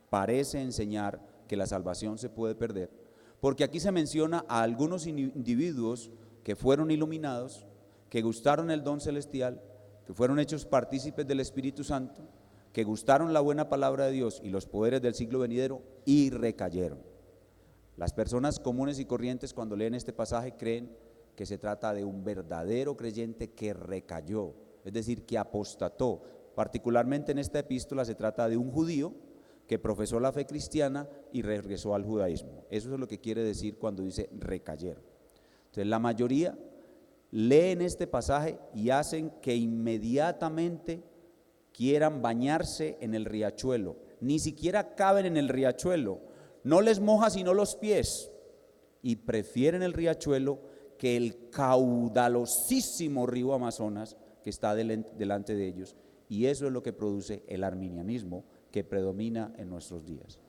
parece enseñar que la salvación se puede perder, porque aquí se menciona a algunos individuos que fueron iluminados, que gustaron el don celestial, que fueron hechos partícipes del Espíritu Santo, que gustaron la buena palabra de Dios y los poderes del siglo venidero y recayeron. Las personas comunes y corrientes, cuando leen este pasaje, creen que se trata de un verdadero creyente que recayó, es decir, que apostató. Particularmente en esta epístola se trata de un judío que profesó la fe cristiana y regresó al judaísmo. Eso es lo que quiere decir cuando dice recayeron. Entonces la mayoría leen este pasaje y hacen que inmediatamente quieran bañarse en el riachuelo. Ni siquiera caben en el riachuelo, no les moja sino los pies, y prefieren el riachuelo que el caudalosísimo río Amazonas que está delante de ellos. Y eso es lo que produce el arminianismo, que predomina en nuestros días.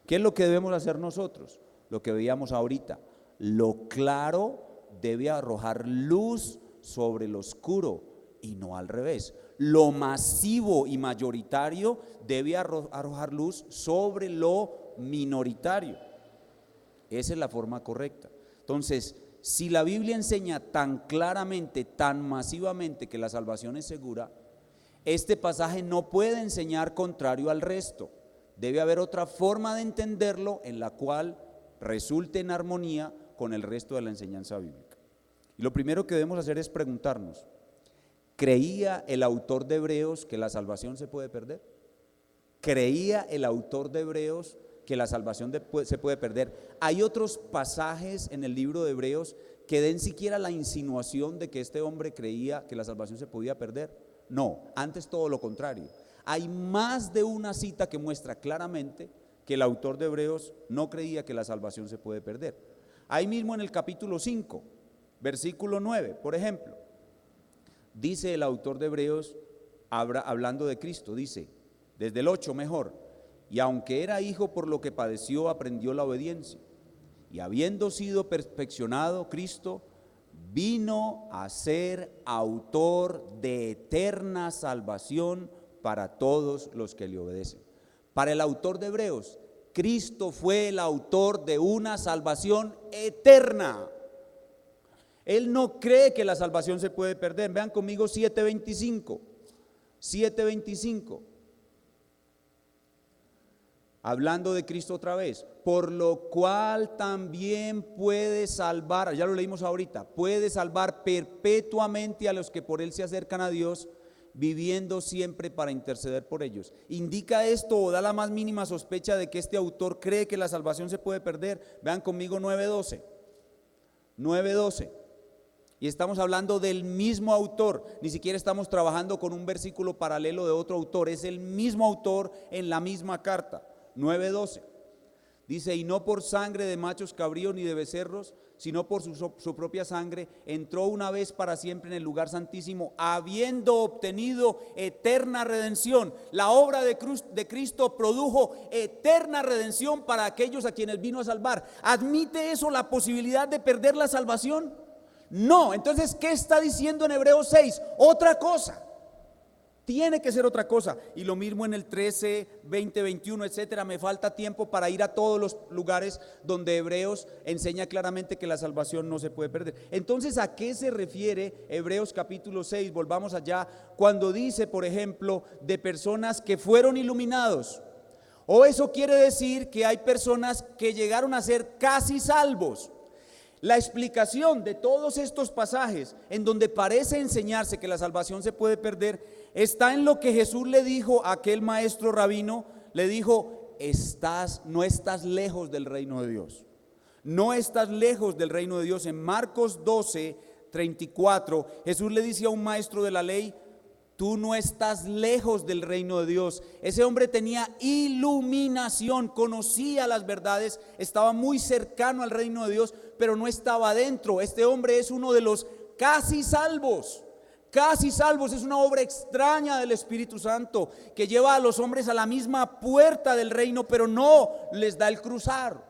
¿Qué es lo que debemos hacer nosotros? Lo que veíamos ahorita, lo claro debe arrojar luz sobre lo oscuro y no al revés. Lo masivo y mayoritario debe arrojar luz sobre lo minoritario. Esa es la forma correcta. Entonces, si la Biblia enseña tan claramente, tan masivamente que la salvación es segura, este pasaje no puede enseñar contrario al resto. Debe haber otra forma de entenderlo en la cual resulte en armonía con el resto de la enseñanza bíblica. Y lo primero que debemos hacer es preguntarnos, ¿creía el autor de Hebreos que la salvación se puede perder? ¿Creía el autor de Hebreos que la salvación se puede perder? Hay otros pasajes en el libro de Hebreos que den siquiera la insinuación de que este hombre creía que la salvación se podía perder. No, antes todo lo contrario. Hay más de una cita que muestra claramente que el autor de Hebreos no creía que la salvación se puede perder. Ahí mismo en el capítulo 5, versículo 9, por ejemplo, dice el autor de Hebreos, hablando de Cristo, dice, desde el 8 mejor, y aunque era hijo por lo que padeció, aprendió la obediencia, y habiendo sido perfeccionado, Cristo vino a ser autor de eterna salvación para todos los que le obedecen. Para el autor de Hebreos, Cristo fue el autor de una salvación eterna. Él no cree que la salvación se puede perder. Vean conmigo 7:25. 7:25. Hablando de Cristo otra vez, por lo cual también puede salvar, ya lo leímos ahorita, puede salvar perpetuamente a los que por él se acercan a Dios, viviendo siempre para interceder por ellos. ¿Indica esto o da la más mínima sospecha de que este autor cree que la salvación se puede perder? Vean conmigo 9:12. 9:12. Y estamos hablando del mismo autor, ni siquiera estamos trabajando con un versículo paralelo de otro autor, es el mismo autor en la misma carta. 9:12. Dice, y no por sangre de machos cabríos ni de becerros, sino por su propia sangre, entró una vez para siempre en el lugar santísimo, habiendo obtenido eterna redención. La obra de Cristo produjo eterna redención para aquellos a quienes vino a salvar. ¿Admite eso la posibilidad de perder la salvación? No. Entonces, ¿qué está diciendo en Hebreos 6? Otra cosa. Tiene que ser otra cosa. Y lo mismo en el 13, 20, 21, etcétera. Me falta tiempo para ir a todos los lugares donde Hebreos enseña claramente que la salvación no se puede perder. Entonces, ¿a qué se refiere Hebreos capítulo 6? Volvamos allá. Cuando dice, por ejemplo, de personas que fueron iluminados. O eso quiere decir que hay personas que llegaron a ser casi salvos. La explicación de todos estos pasajes en donde parece enseñarse que la salvación se puede perder está en lo que Jesús le dijo a aquel maestro rabino. Le dijo, no estás lejos del reino de Dios. No estás lejos del reino de Dios. En Marcos 12:34, Jesús le dice a un maestro de la ley, tú no estás lejos del reino de Dios. Ese hombre tenía iluminación, conocía las verdades, estaba muy cercano al reino de Dios, pero no estaba adentro. Este hombre es uno de los casi salvos. Casi salvos es una obra extraña del Espíritu Santo que lleva a los hombres a la misma puerta del reino, pero no les da el cruzar.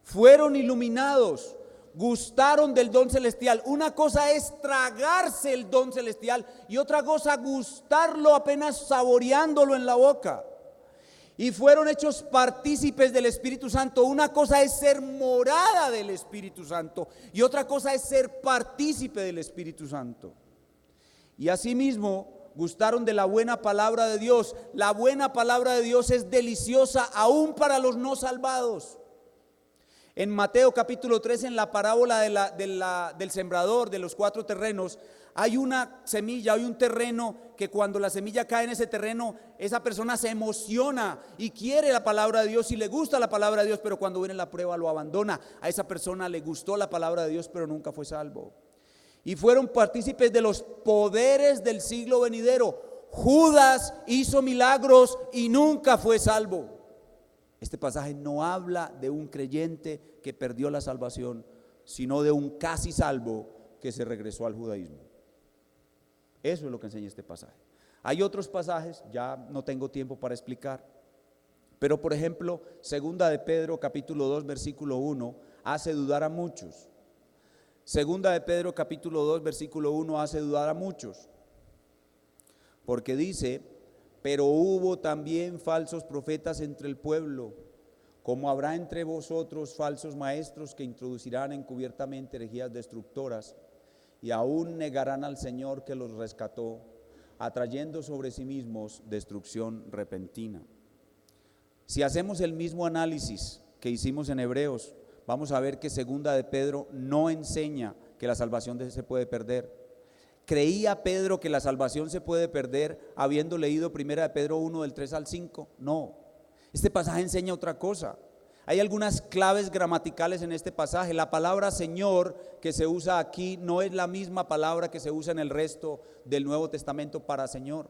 Fueron iluminados, gustaron del don celestial. Una cosa es tragarse el don celestial y otra cosa gustarlo apenas saboreándolo en la boca. Y fueron hechos partícipes del Espíritu Santo. Una cosa es ser morada del Espíritu Santo y otra cosa es ser partícipe del Espíritu Santo. Y asimismo gustaron de la buena palabra de Dios. La buena palabra de Dios es deliciosa aún para los no salvados. En Mateo capítulo 3, en la parábola del sembrador, de los 4 terrenos, hay una semilla, hay un terreno que cuando la semilla cae en ese terreno, esa persona se emociona y quiere la palabra de Dios y le gusta la palabra de Dios, pero cuando viene la prueba lo abandona. A esa persona le gustó la palabra de Dios, pero nunca fue salvo. Y fueron partícipes de los poderes del siglo venidero. Judas hizo milagros y nunca fue salvo. Este pasaje no habla de un creyente que perdió la salvación, sino de un casi salvo que se regresó al judaísmo. Eso es lo que enseña este pasaje. Hay otros pasajes, ya no tengo tiempo para explicar, Pero por ejemplo, segunda de Pedro capítulo 2 versículo 1 hace dudar a muchos. Segunda de Pedro capítulo 2 versículo 1 hace dudar a muchos, porque dice: pero hubo también falsos profetas entre el pueblo, como habrá entre vosotros falsos maestros que introducirán encubiertamente herejías destructoras, y aún negarán al Señor que los rescató, atrayendo sobre sí mismos destrucción repentina. Si hacemos el mismo análisis que hicimos en Hebreos, vamos a ver que segunda de Pedro no enseña que la salvación se puede perder. ¿Creía Pedro que la salvación se puede perder habiendo leído primera de Pedro 1 del 3 al 5? No, este pasaje enseña otra cosa. Hay algunas claves gramaticales en este pasaje. La palabra Señor que se usa aquí no es la misma palabra que se usa en el resto del Nuevo Testamento para Señor.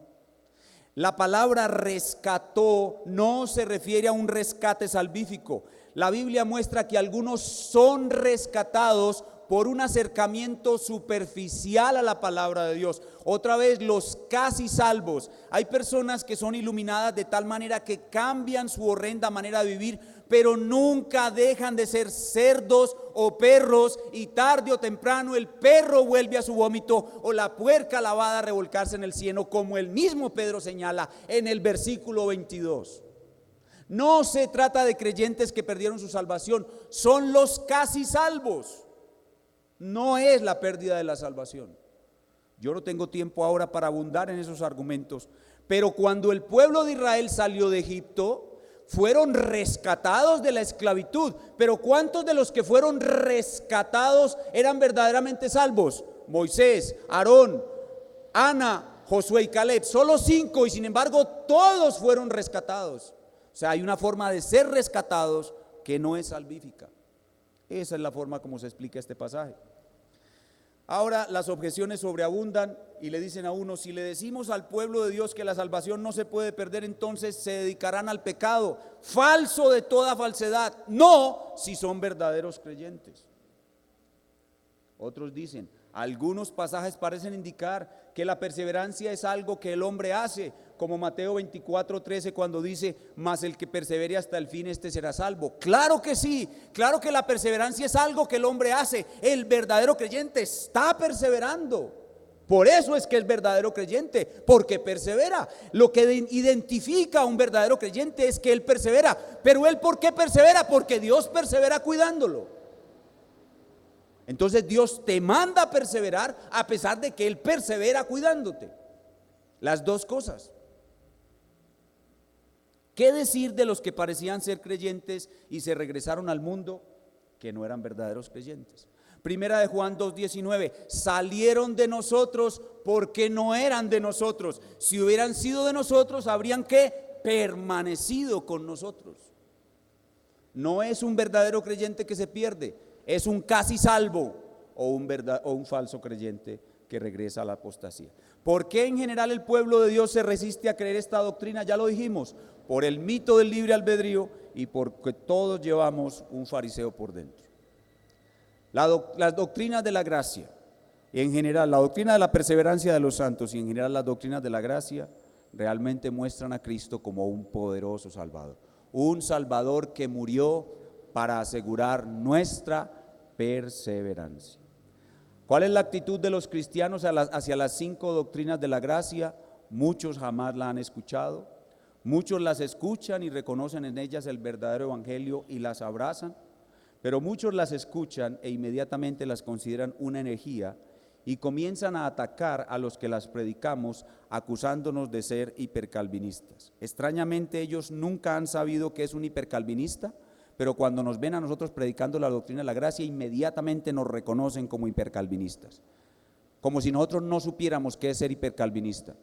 La palabra rescató no se refiere a un rescate salvífico. La Biblia muestra que algunos son rescatados por un acercamiento superficial a la palabra de Dios. Otra vez, los casi salvos. Hay personas que son iluminadas de tal manera que cambian su horrenda manera de vivir, pero nunca dejan de ser cerdos o perros, y tarde o temprano el perro vuelve a su vómito o la puerca lavada a revolcarse en el cieno, como el mismo Pedro señala en el versículo 22. No se trata de creyentes que perdieron su salvación, son los casi salvos. No es la pérdida de la salvación. Yo no tengo tiempo ahora para abundar en esos argumentos, pero cuando el pueblo de Israel salió de Egipto, fueron rescatados de la esclavitud. Pero ¿cuántos de los que fueron rescatados eran verdaderamente salvos? Moisés, Aarón, Ana, Josué y Caleb. Solo 5, y sin embargo todos fueron rescatados. O sea, hay una forma de ser rescatados que no es salvífica. Esa es la forma como se explica este pasaje. Ahora las objeciones sobreabundan y le dicen a uno: si le decimos al pueblo de Dios que la salvación no se puede perder, entonces se dedicarán al pecado. Falso de toda falsedad. No, si son verdaderos creyentes. Otros dicen: algunos pasajes parecen indicar que la perseverancia es algo que el hombre hace, como Mateo 24:13, cuando dice: mas el que persevere hasta el fin, este será salvo. Claro que sí, claro que la perseverancia es algo que el hombre hace. El verdadero creyente está perseverando. Por eso es que es verdadero creyente, porque persevera. Lo que identifica a un verdadero creyente es que él persevera. Pero él, ¿por qué persevera? Porque Dios persevera cuidándolo. Entonces Dios te manda a perseverar a pesar de que Él persevera cuidándote. Las dos cosas. ¿Qué decir de los que parecían ser creyentes y se regresaron al mundo, que no eran verdaderos creyentes? Primera de Juan 2:19, salieron de nosotros porque no eran de nosotros. Si hubieran sido de nosotros, habrían que permanecido con nosotros. No es un verdadero creyente que se pierde, es un casi salvo o un falso creyente que regresa a la apostasía. ¿Por qué en general el pueblo de Dios se resiste a creer esta doctrina? Ya lo dijimos, por el mito del libre albedrío y porque todos llevamos un fariseo por dentro. Las doctrinas de la gracia, y en general la doctrina de la perseverancia de los santos y en general las doctrinas de la gracia, realmente muestran a Cristo como un poderoso Salvador, un Salvador que murió para asegurar nuestra perseverancia. ¿Cuál es la actitud de los cristianos hacia las 5 doctrinas de la gracia? Muchos jamás la han escuchado, muchos las escuchan y reconocen en ellas el verdadero evangelio y las abrazan, pero muchos las escuchan e inmediatamente las consideran una herejía y comienzan a atacar a los que las predicamos, acusándonos de ser hipercalvinistas. Extrañamente, ellos nunca han sabido qué es un hipercalvinista, pero cuando nos ven a nosotros predicando la doctrina de la gracia, inmediatamente nos reconocen como hipercalvinistas, como si nosotros no supiéramos qué es ser hipercalvinista,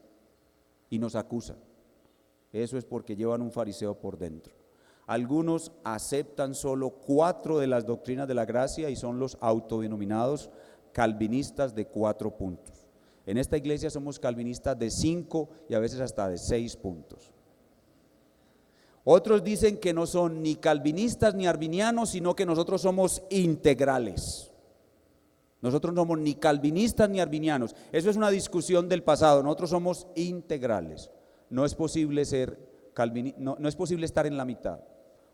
y nos acusan. Eso es porque llevan un fariseo por dentro. Algunos aceptan solo 4 de las doctrinas de la gracia y son los autodenominados calvinistas de 4 puntos. En esta iglesia somos calvinistas de 5 y a veces hasta de 6 puntos. Otros dicen que no son ni calvinistas ni arminianos, sino que nosotros somos integrales. Nosotros no somos ni calvinistas ni arminianos. Eso es una discusión del pasado. Nosotros somos integrales. No es posible ser no es posible estar en la mitad.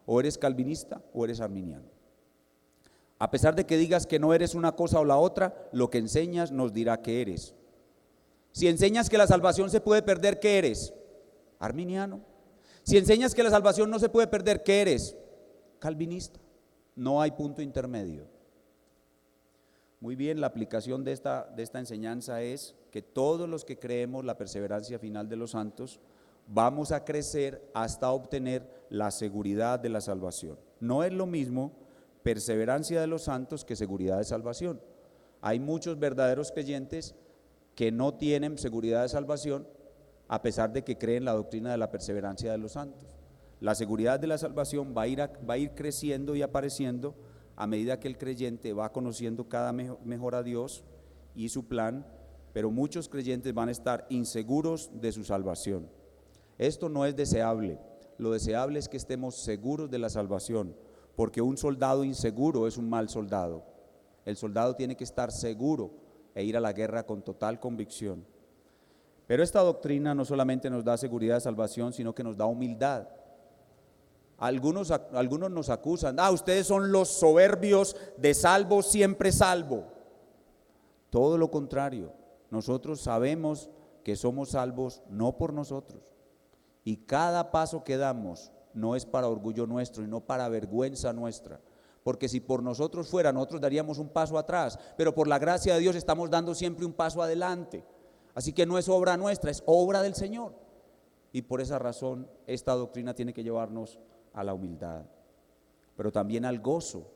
O eres calvinista o eres arminiano. A pesar de que digas que no eres una cosa o la otra, lo que enseñas nos dirá que eres. Si enseñas que la salvación se puede perder, ¿qué eres? Arminiano. Si enseñas que la salvación no se puede perder, ¿qué eres? Calvinista. No hay punto intermedio. Muy bien, la aplicación de esta enseñanza es que todos los que creemos la perseverancia final de los santos vamos a crecer hasta obtener la seguridad de la salvación. No es lo mismo perseverancia de los santos que seguridad de salvación. Hay muchos verdaderos creyentes que no tienen seguridad de salvación a pesar de que creen la doctrina de la perseverancia de los santos. La seguridad de la salvación va a ir creciendo y apareciendo a medida que el creyente va conociendo cada mejor a Dios y su plan, pero muchos creyentes van a estar inseguros de su salvación. Esto no es deseable. Lo deseable es que estemos seguros de la salvación, porque un soldado inseguro es un mal soldado. El soldado tiene que estar seguro e ir a la guerra con total convicción. Pero esta doctrina no solamente nos da seguridad de salvación, sino que nos da humildad. Algunos nos acusan, ustedes son los soberbios de salvo, siempre salvo. Todo lo contrario, nosotros sabemos que somos salvos no por nosotros. Y cada paso que damos no es para orgullo nuestro y no para vergüenza nuestra. Porque si por nosotros fuera, nosotros daríamos un paso atrás, pero por la gracia de Dios estamos dando siempre un paso adelante. Así que no es obra nuestra, es obra del Señor. Y por esa razón esta doctrina tiene que llevarnos a la humildad, pero también al gozo.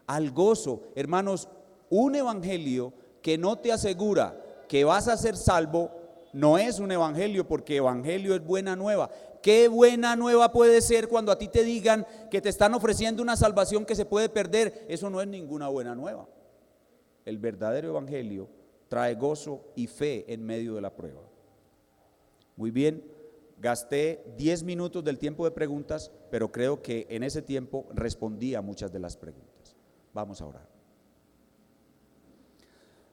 Al gozo, hermanos, un evangelio que no te asegura que vas a ser salvo no es un evangelio, porque evangelio es buena nueva. ¿Qué buena nueva puede ser cuando a ti te digan que te están ofreciendo una salvación que se puede perder? Eso no es ninguna buena nueva. El verdadero evangelio trae gozo y fe en medio de la prueba. Muy bien, gasté 10 minutos del tiempo de preguntas, pero creo que en ese tiempo respondí a muchas de las preguntas. Vamos a orar.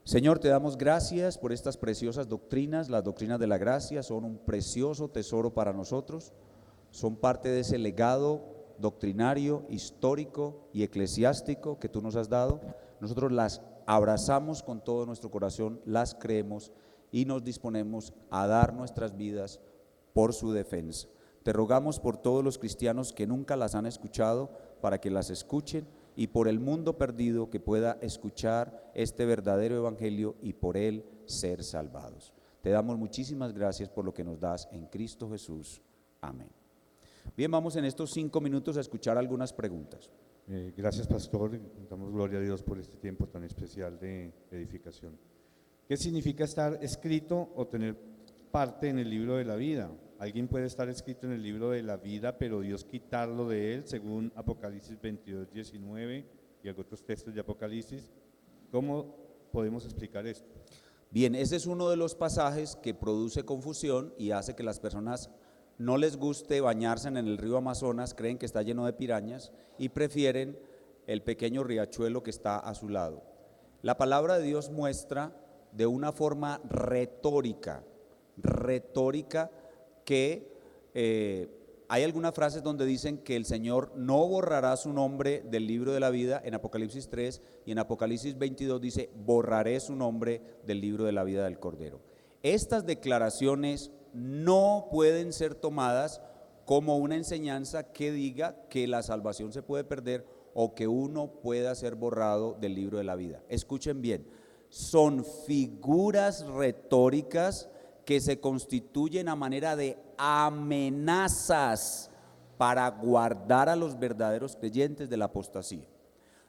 Señor, te damos gracias por estas preciosas doctrinas. Las doctrinas de la gracia son un precioso tesoro para nosotros, son parte de ese legado doctrinario, histórico y eclesiástico que tú nos has dado. Nosotros las abrazamos con todo nuestro corazón, las creemos y nos disponemos a dar nuestras vidas por su defensa. Te rogamos por todos los cristianos que nunca las han escuchado, para que las escuchen, y por el mundo perdido que pueda escuchar este verdadero evangelio y por él ser salvados. Te damos muchísimas gracias por lo que nos das en Cristo Jesús. Amén. Bien, vamos en estos 5 minutos a escuchar algunas preguntas. Gracias, pastor. Damos gloria a Dios por este tiempo tan especial de edificación. ¿Qué significa estar escrito o tener parte en el libro de la vida? Alguien puede estar escrito en el libro de la vida, pero Dios quitarlo de él, según Apocalipsis 22, 19 y otros textos de Apocalipsis. ¿Cómo podemos explicar esto? Bien, ese es uno de los pasajes que produce confusión y hace que las personas no les guste bañarse en el río Amazonas, creen que está lleno de pirañas y prefieren el pequeño riachuelo que está a su lado. La palabra de Dios muestra de una forma retórica que hay algunas frases donde dicen que el Señor no borrará su nombre del libro de la vida en Apocalipsis 3, y en Apocalipsis 22 dice: borraré su nombre del libro de la vida del Cordero. Estas declaraciones no pueden ser tomadas como una enseñanza que diga que la salvación se puede perder o que uno pueda ser borrado del libro de la vida. Escuchen bien, son figuras retóricas que se constituyen a manera de amenazas para guardar a los verdaderos creyentes de la apostasía.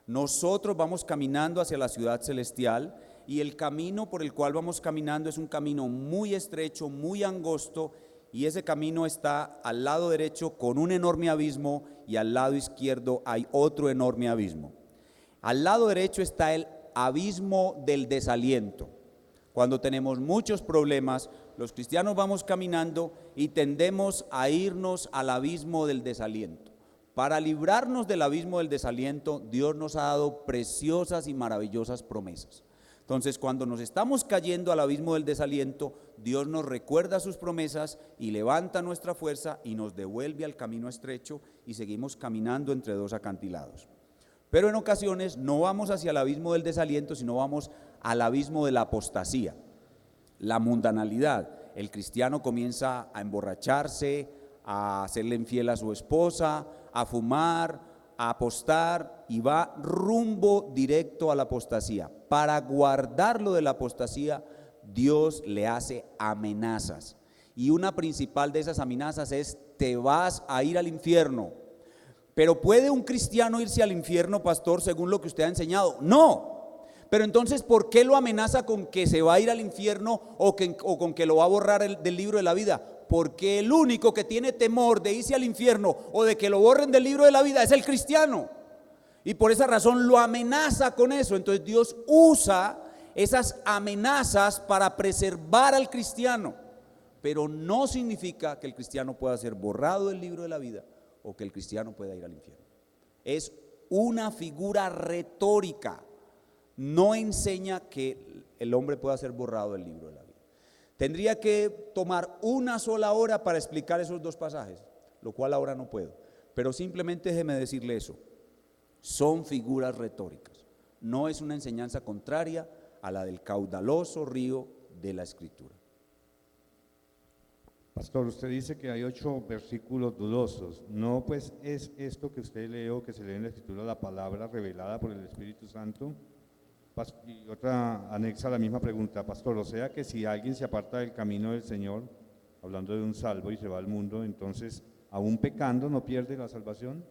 Nosotros vamos caminando hacia la ciudad celestial y el camino por el cual vamos caminando es un camino muy estrecho, muy angosto, y ese camino está al lado derecho con un enorme abismo y al lado izquierdo hay otro enorme abismo. Al lado derecho está el abismo del desaliento. Cuando tenemos muchos problemas, los cristianos vamos caminando y tendemos a irnos al abismo del desaliento. Para librarnos del abismo del desaliento, Dios nos ha dado preciosas y maravillosas promesas. Entonces, cuando nos estamos cayendo al abismo del desaliento, Dios nos recuerda sus promesas y levanta nuestra fuerza y nos devuelve al camino estrecho y seguimos caminando entre dos acantilados. Pero en ocasiones no vamos hacia el abismo del desaliento, sino vamos al abismo de la apostasía, la mundanalidad. El cristiano comienza a emborracharse, a serle infiel a su esposa, a fumar, a apostar y va rumbo directo a la apostasía. Para guardarlo de la apostasía, Dios le hace amenazas. Y una principal de esas amenazas es: te vas a ir al infierno. Pero ¿puede un cristiano irse al infierno, pastor, según lo que usted ha enseñado? No. Pero entonces, ¿por qué lo amenaza con que se va a ir al infierno o con que lo va a borrar del libro de la vida? Porque el único que tiene temor de irse al infierno o de que lo borren del libro de la vida es el cristiano. Y por esa razón lo amenaza con eso. Entonces Dios usa esas amenazas para preservar al cristiano. Pero no significa que el cristiano pueda ser borrado del libro de la vida o que el cristiano pueda ir al infierno. Es una figura retórica. No enseña que el hombre pueda ser borrado del libro de la vida. Tendría que tomar una sola hora para explicar esos dos pasajes, lo cual ahora no puedo. Pero simplemente déjeme decirle eso. Son figuras retóricas. No es una enseñanza contraria a la del caudaloso río de la Escritura. Pastor, usted dice que hay 8 versículos dudosos. ¿No pues es esto que usted leyó, que se lee en la Escritura, la palabra revelada por el Espíritu Santo? Y otra anexa a la misma pregunta, pastor, o sea que si alguien se aparta del camino del Señor, hablando de un salvo, y se va al mundo, entonces, aún pecando, ¿no pierde la salvación?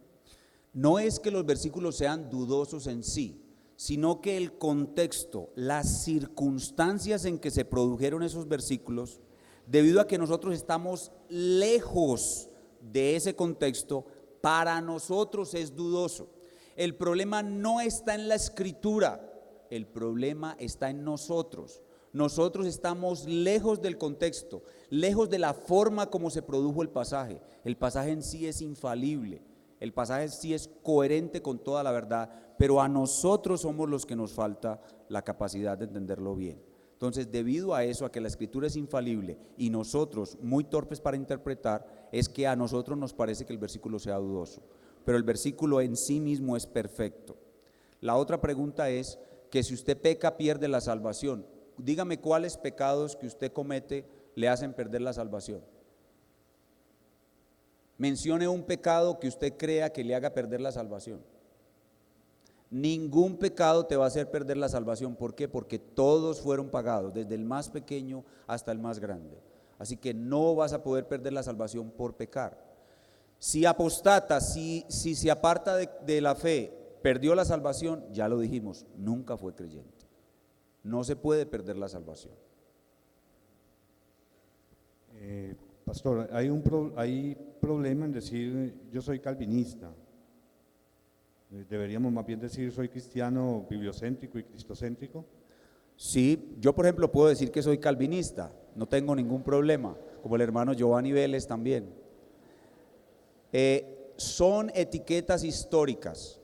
No es que los versículos sean dudosos en sí, sino que el contexto, las circunstancias en que se produjeron esos versículos, debido a que nosotros estamos lejos de ese contexto, para nosotros es dudoso. El problema no está en la Escritura, el problema está en nosotros. Nosotros estamos lejos del contexto, lejos de la forma como se produjo el pasaje. El pasaje en sí es infalible, el pasaje en sí es coherente con toda la verdad, pero a nosotros somos los que nos falta la capacidad de entenderlo bien. Entonces, debido a eso, a que la Escritura es infalible y nosotros muy torpes para interpretar, es que a nosotros nos parece que el versículo sea dudoso, pero el versículo en sí mismo es perfecto. La otra pregunta es que si usted peca pierde la salvación. Dígame cuáles pecados que usted comete le hacen perder la salvación. Mencione un pecado que usted crea que le haga perder la salvación. Ningún pecado te va a hacer perder la salvación. ¿Por qué? Porque todos fueron pagados, desde el más pequeño hasta el más grande. Así que no vas a poder perder la salvación por pecar. Si apostata, si se aparta de la fe, perdió la salvación, ya lo dijimos, nunca fue creyente. No se puede perder la salvación. Pastor, hay problema en decir yo soy calvinista. Deberíamos más bien decir soy cristiano bibliocéntrico y cristocéntrico. Sí, yo por ejemplo puedo decir que soy calvinista, no tengo ningún problema, como el hermano Giovanni Vélez también. Son etiquetas históricas.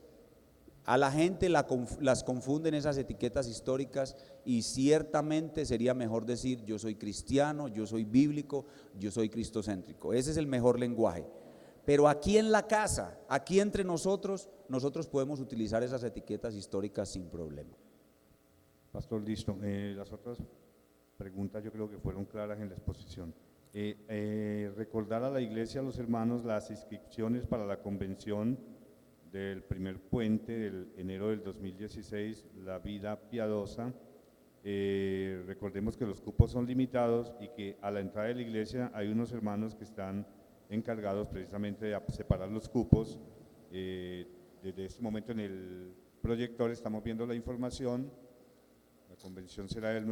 A la gente las confunden esas etiquetas históricas y ciertamente sería mejor decir yo soy cristiano, yo soy bíblico, yo soy cristocéntrico. Ese es el mejor lenguaje. Pero aquí en la casa, aquí entre nosotros podemos utilizar esas etiquetas históricas sin problema. Pastor, listo. Las otras preguntas yo creo que fueron claras en la exposición. Recordar a la iglesia, a los hermanos, las inscripciones para la convención del primer puente del enero del 2016, la vida piadosa. Recordemos que los cupos son limitados y que a la entrada de la iglesia hay unos hermanos que están encargados precisamente de separar los cupos. Desde este momento en el proyector estamos viendo la información. La convención será el 9